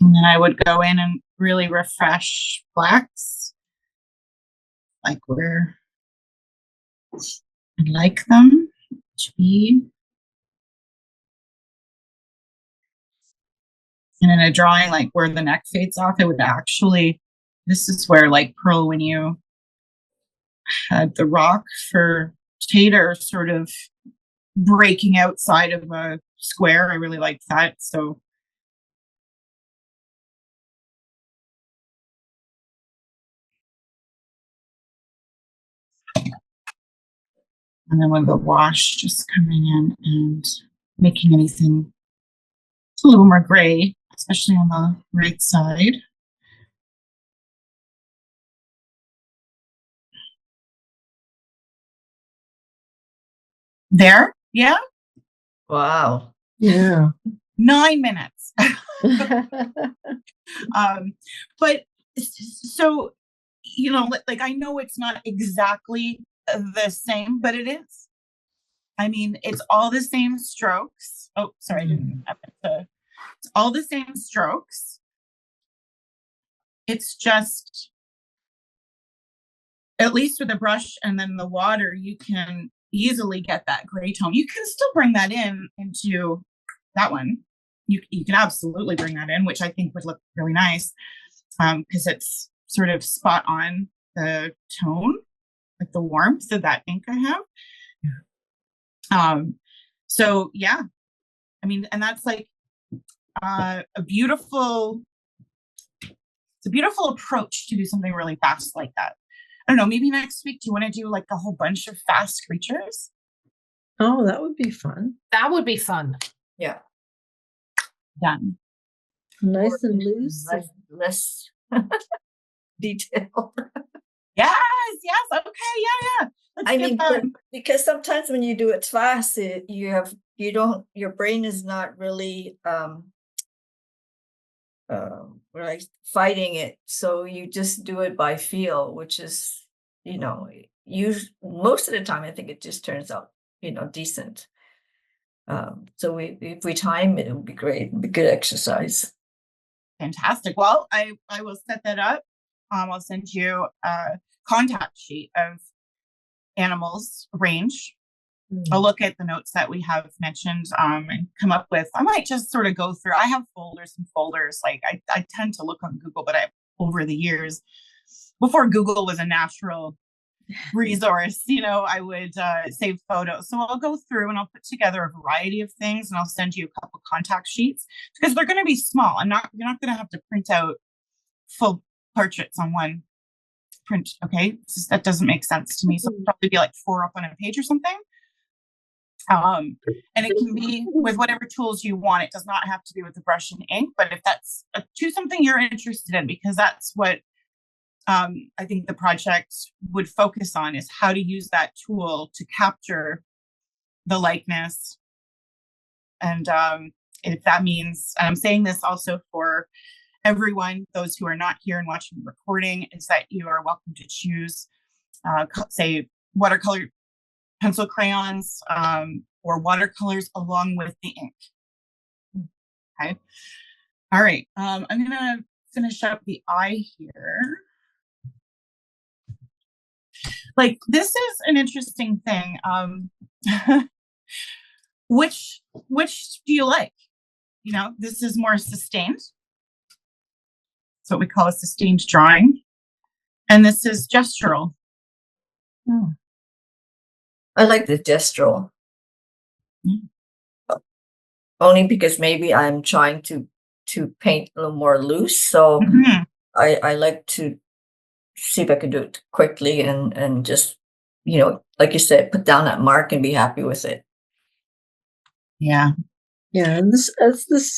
And then I would go in and really refresh blacks, like where I'd like them to be. And in a drawing, like where the neck fades off, it would actually, this is where like Pearl, when you had the rock for Tater sort of breaking outside of a square. I really liked that. So and then with the wash just coming in and making anything a little more gray, especially on the right side. There, yeah. Wow. Yeah. 9 minutes. But so, you know, like I know it's not exactly the same, but it is. I mean, it's all the same strokes. Oh, sorry, I didn't have it to. It's all the same strokes. It's just, at least with the brush and then the water, you can easily get that gray tone. You can still bring that in into that one. You can absolutely bring that in, which I think would look really nice, because it's sort of spot on the tone, like the warmth of that ink I have. So yeah, I mean, and that's like it's a beautiful approach to do something really fast like that. I don't know, maybe next week, do you want to do like a whole bunch of fast creatures? Oh, that would be fun. That would be fun. Yeah. Done. Nice and loose. Less detail. Yes, okay, yeah. Let's I get mean, that. because sometimes when you do it fast, your brain is not really like fighting it. So you just do it by feel, which is, you know, most of the time I think it just turns out, you know, decent. So if we time it, it would be great. It'd be good exercise. Fantastic. Well, I will set that up. I'll send you a contact sheet of animals range. I'll look at the notes that we have mentioned and come up with. I might just sort of go through. I have folders and folders. Like I tend to look on Google, but over the years, before Google was a natural resource, you know, I would save photos. So I'll go through and I'll put together a variety of things, and I'll send you a couple contact sheets because they're going to be small. You're not going to have to print out full portraits on one print. Okay, that doesn't make sense to me. So it'll probably be like 4 up on a page or something. And it can be with whatever tools you want. It does not have to be with the brush and ink, but if that's something you're interested in, because that's what I think the project would focus on, is how to use that tool to capture the likeness. And if that means, and I'm saying this also for everyone, those who are not here and watching the recording, is that you are welcome to choose, say, watercolor pencil crayons or watercolors along with the ink. Okay. All right. I'm going to finish up the eye here. Like, this is an interesting thing. Which do you like? You know, this is more sustained. It's what we call a sustained drawing. And this is gestural. I like the gestural. Only because maybe I'm trying to paint a little more loose. So I like to see if I can do it quickly and just, you know, like you said, put down that mark and be happy with it. Yeah, and this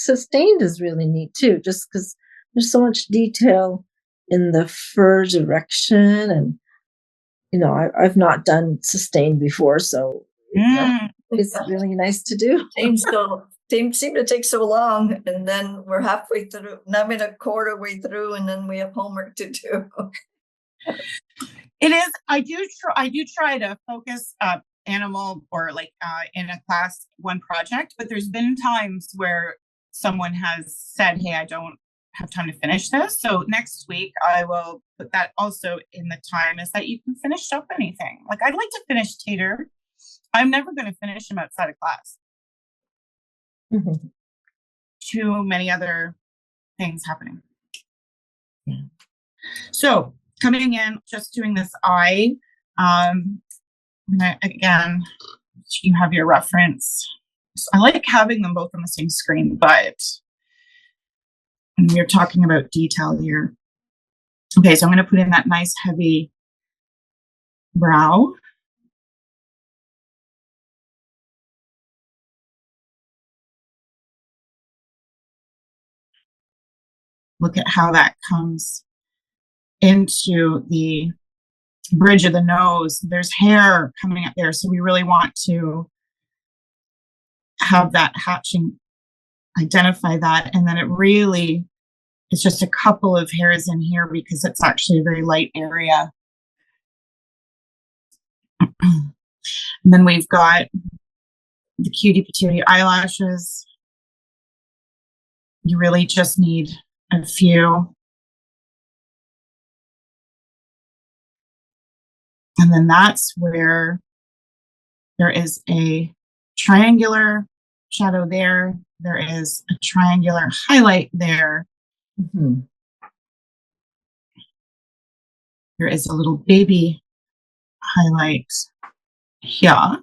sustained is really neat too, just because there's so much detail in the fur direction, and you know, I've not done sustained before, so it's really nice to do. Seems to take so long, and then we're halfway through. Now we're a quarter way through, and then we have homework to do. It is. I do try to focus animal or like in a class one project, but there's been times where someone has said, hey, I don't have time to finish this. So next week I will put that also in the time, is that you can finish up anything. Like I'd like to finish Tater. I'm never going to finish him outside of class. Mhm. Too many other things happening. Yeah. So coming in, just doing this eye. Again, you have your reference. So I like having them both on the same screen, but when we're talking about detail here. Okay, so I'm going to put in that nice heavy brow. Look at how that comes into the bridge of the nose. There's hair coming up there, so we really want to have that hatching, identify that, and then it's just a couple of hairs in here because it's actually a very light area. And then we've got the cutie patootie eyelashes. You really just need a few. And then that's where there is a triangular shadow there. There is a triangular highlight there. Mhm. There is a little baby highlight here.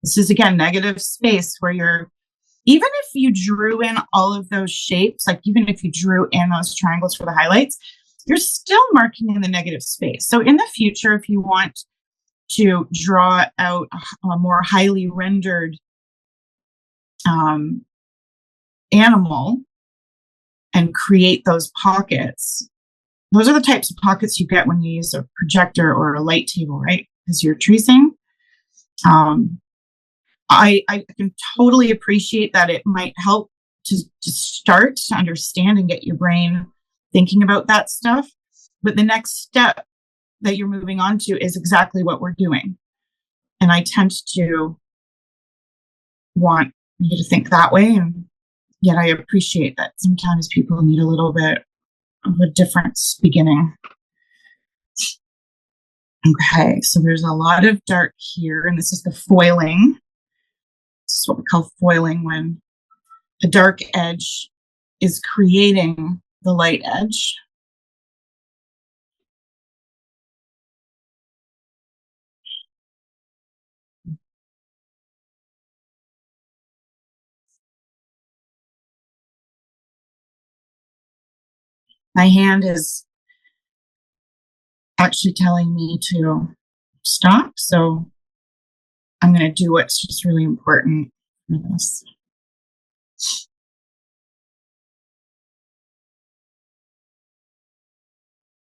This is, again, negative space where even if you drew in all of those shapes, like even if you drew in those triangles for the highlights, you're still marking in the negative space. So in the future, if you want to draw out a more highly rendered animal and create those pockets, those are the types of pockets you get when you use a projector or a light table, right? Because you're tracing. I can totally appreciate that it might help to start to understand and get your brain thinking about that stuff. But the next step that you're moving on to is exactly what we're doing. And I tend to want you to think that way. And yet I appreciate that sometimes people need a little bit of a different beginning. Okay, so there's a lot of dark here, and this is the foiling. This is what we call foiling, when a dark edge is creating the light edge. My hand is actually telling me to stop, so I'm going to do what's just really important for this.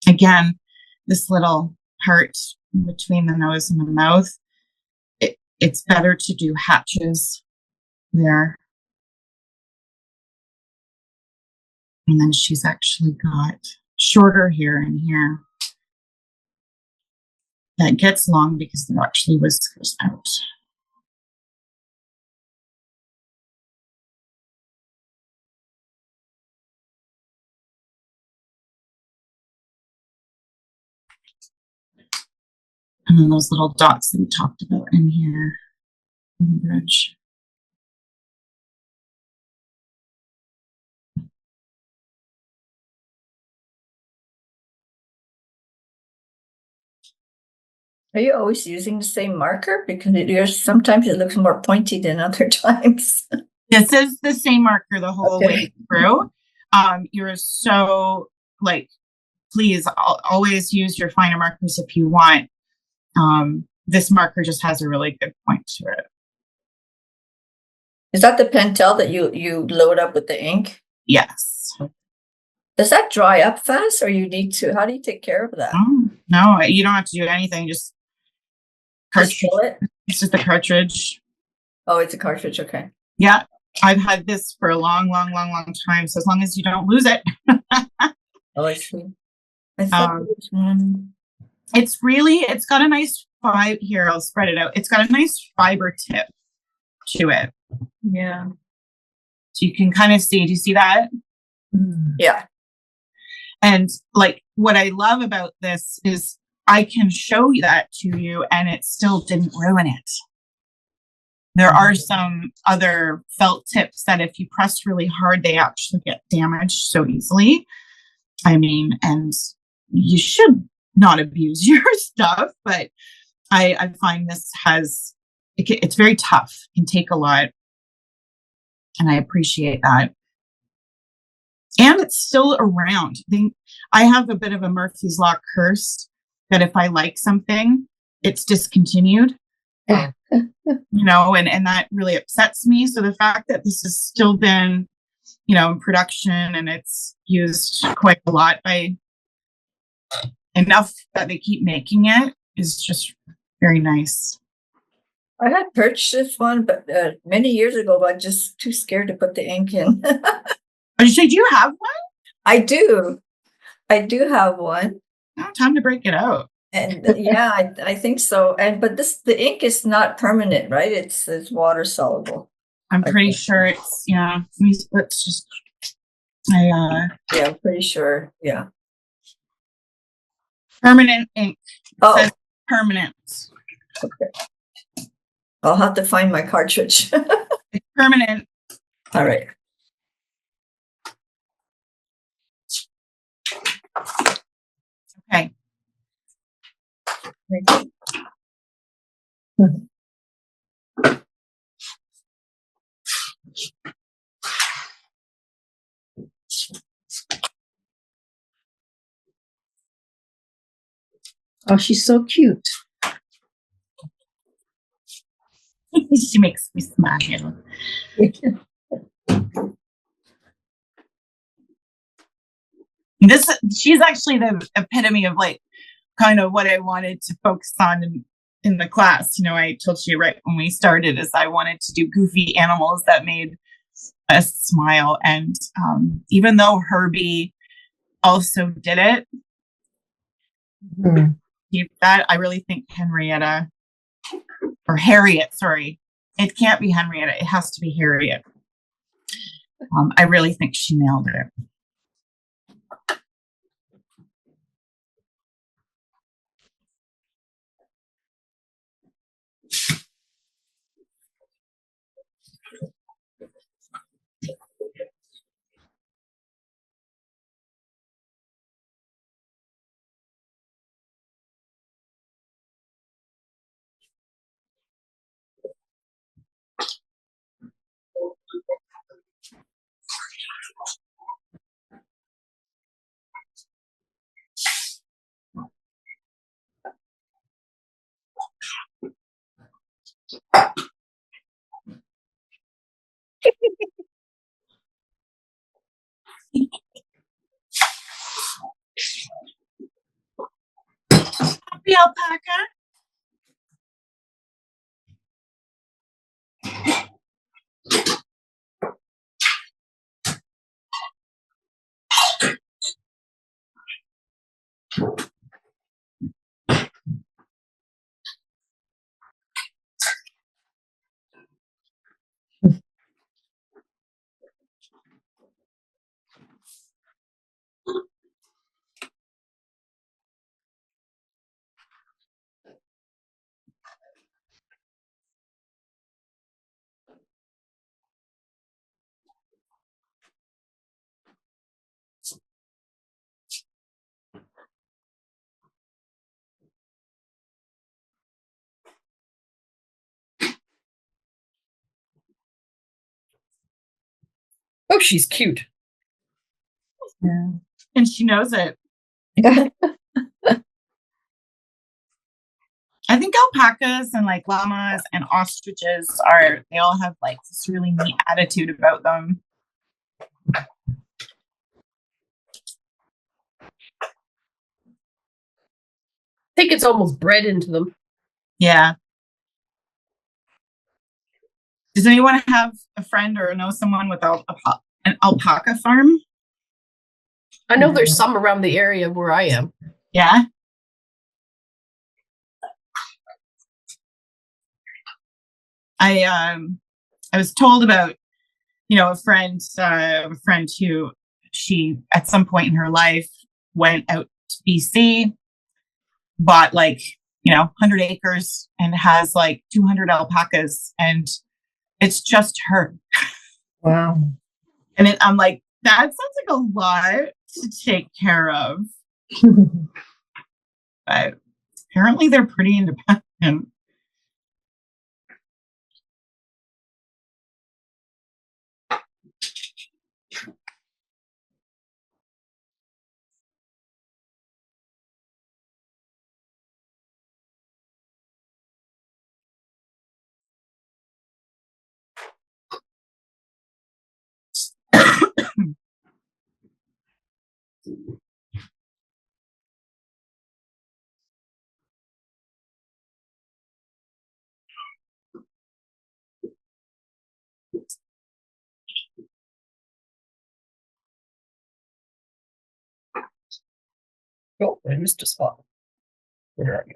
Again, this little part between the nose and the mouth, it's better to do hatches there. And then she's actually got shorter hair in here that gets long because there actually whiskers out. And then those little dots that we talked about in here in the bridge. Are you always using the same marker? Because sometimes it looks more pointy than other times. This is the same marker the whole way through. You're so, please always use your finer markers if you want. This marker just has a really good point to it. Is that the Pentel that you load up with the ink? Yes. Does that dry up fast, or how do you take care of that? No, you don't have to do anything. Just cartridge. It? It's just a cartridge. Oh, it's a cartridge. Okay. Yeah. I've had this for a long time. So as long as you don't lose it. Oh, I see. I thought it was one. It's got a nice fiber here. I'll spread it out. It's got a nice fiber tip to it. Yeah. So you can kind of see, do you see that? Yeah. And like what I love about this is I can show you that to you and it still didn't ruin it. There are some other felt tips that if you press really hard, they actually get damaged so easily. I mean, and you should not abuse your stuff, but I find this it's very tough, can take a lot. And I appreciate that. And it's still around. I have a bit of a Murphy's Law curse that if I like something, it's discontinued. And that really upsets me. So the fact that this has still been, in production and it's used quite a lot by enough that they keep making it is just very nice. I had purchased one, but many years ago, but I'm just too scared to put the ink in. Oh, you say, do you have one? I do have one. Oh, time to break it out. And yeah, I think so. But the ink is not permanent, right? It's water soluble. I'm pretty sure it's, let's just, yeah, I'm pretty sure. Yeah. Permanent ink. Oh, says permanent. Okay. I'll have to find my cartridge. It's permanent. All right. Okay. Oh, she's so cute. She makes me smile. She's actually the epitome of like kind of what I wanted to focus on in the class. I told you right when we started is I wanted to do goofy animals that made us smile. And even though Herbie also did it, that I really think Harriet, sorry. It can't be Henrietta. It has to be Harriet. I really think she nailed it. Happy Alpaca. Oh, she's cute. Yeah. And she knows it. I think alpacas and like llamas and ostriches they all have like this really neat attitude about them. I think it's almost bred into them. Yeah. Does anyone have a friend or know someone with an alpaca farm? I know there's some around the area where I am. Yeah. I was told about, a friend who she, at some point in her life, went out to BC, bought like, 100 acres and has like 200 alpacas, and it's just her. Wow. And I'm like, that sounds like a lot to take care of. But apparently they're pretty independent. Oh, I missed a spot. Where are you?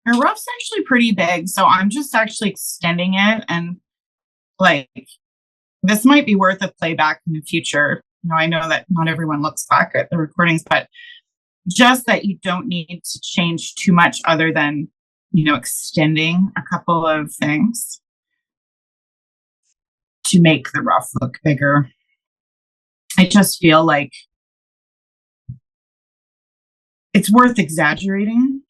Her rough's actually pretty big, so I'm just actually extending it, and like, this might be worth a playback in the future. I know that not everyone looks back at the recordings, but just that you don't need to change too much other than, extending a couple of things to make the rough look bigger. I just feel like it's worth exaggerating.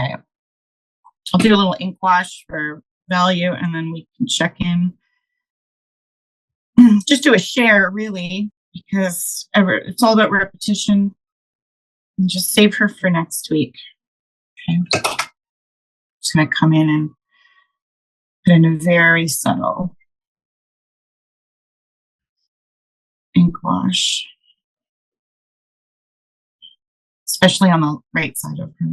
Okay. I'll do a little ink wash for value, and then we can check in. Just do a share, really, because it's all about repetition. And just save her for next week. Okay. Just going to come in and put in a very subtle ink wash, especially on the right side of her.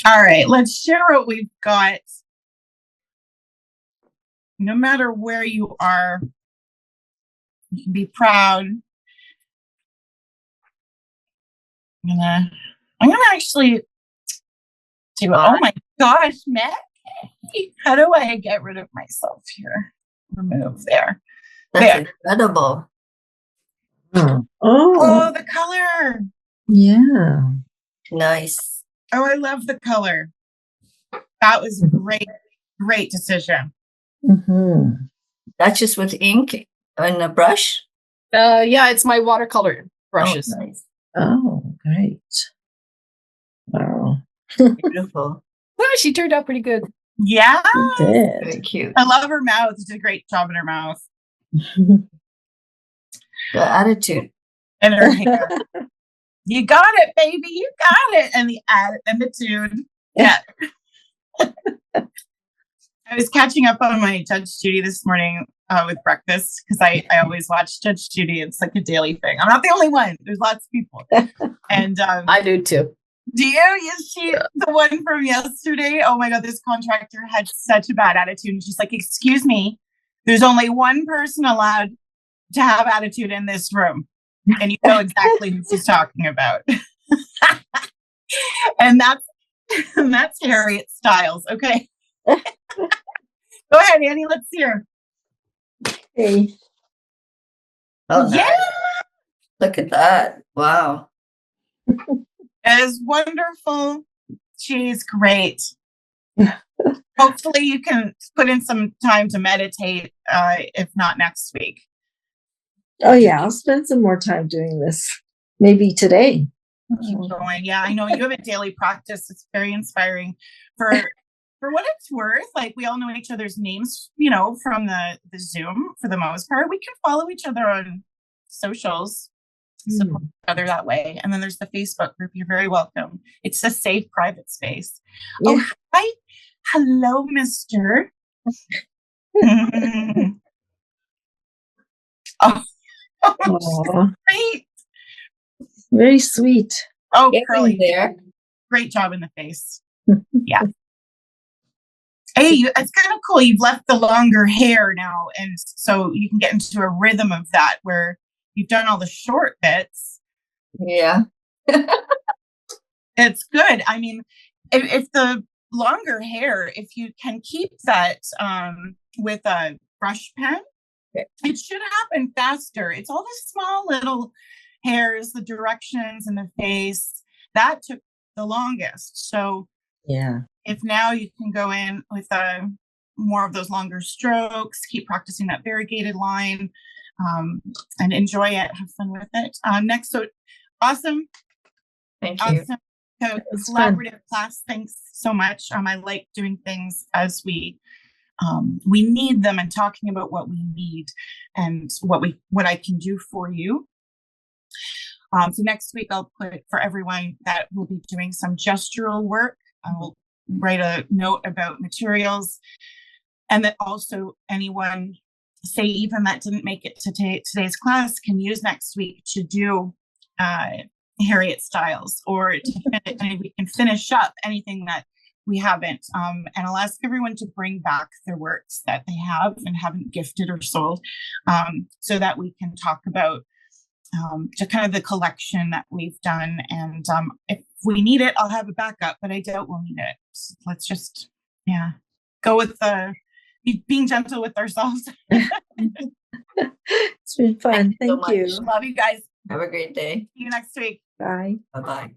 All right, let's share what we've got. No matter where you are, you can be proud. I'm gonna actually do it. Oh my gosh, Matt. How do I get rid of myself here? Remove there. That's There. incredible. Oh, the color. Yeah. Nice. Oh, I love the color. That was great decision. Mm-hmm. That's just with ink and a brush. Yeah, it's my watercolor brushes. Oh, nice. Oh, great. Wow. Beautiful. Well, she turned out pretty good. Yeah. You did. Very cute. I love her mouth. She did a great job in her mouth. The attitude. And her hair. You got it, baby. You got it. And the attitude. Yeah. I was catching up on my Judge Judy this morning with breakfast because I always watch Judge Judy. It's like a daily thing. I'm not the only one. There's lots of people. And I do too. do you? You see the one from yesterday? Oh my God, this contractor had such a bad attitude. And she's like, excuse me, there's only one person allowed to have attitude in this room. And you know exactly who she's talking about. And that's Harriet Styles. Okay. Go ahead, Annie. Let's hear. Hey. Oh, Yeah. nice. Look at that. Wow. It is wonderful. She's great. Hopefully you can put in some time to meditate, if not next week. Oh, yeah. I'll spend some more time doing this. Maybe today. Keep going. Yeah, I know you have a daily practice. It's very inspiring. For what it's worth, like we all know each other's names, from the Zoom for the most part. We can follow each other on socials, support each other that way. And then there's the Facebook group. You're very welcome. It's a safe, private space. Yeah. Oh, hi. Hello, Mr. Oh, great. Very sweet. Oh, Curly. There. Great job in the face. Yeah. Hey, it's kind of cool. You've left the longer hair now, and so you can get into a rhythm of that where you've done all the short bits. Yeah. It's good. I mean, if the longer hair, if you can keep that with a brush pen, it should happen faster. It's all the small little hairs, the directions in the face, that took the longest. So yeah. If now you can go in with more of those longer strokes, keep practicing that variegated line, and enjoy it, have fun with it. Next, so awesome. Thank you. Awesome. So collaborative class. Thanks so much. I like doing things as we need them and talking about what we need and what I can do for you. So next week I'll put for everyone that we'll be doing some gestural work. I will write a note about materials and that also anyone, say even that didn't make it to today's class, can use next week to do Harriet styles, or and we can finish up anything that we haven't. And I'll ask everyone to bring back their works that they have and haven't gifted or sold, so that we can talk about to kind of the collection that we've done. And if we need it, I'll have a backup, but I doubt we'll need it. So let's just, go with being gentle with ourselves. It's been fun. Thank you so Thank you. much. Love you guys. Have a great day. See you next week. Bye. Bye-bye.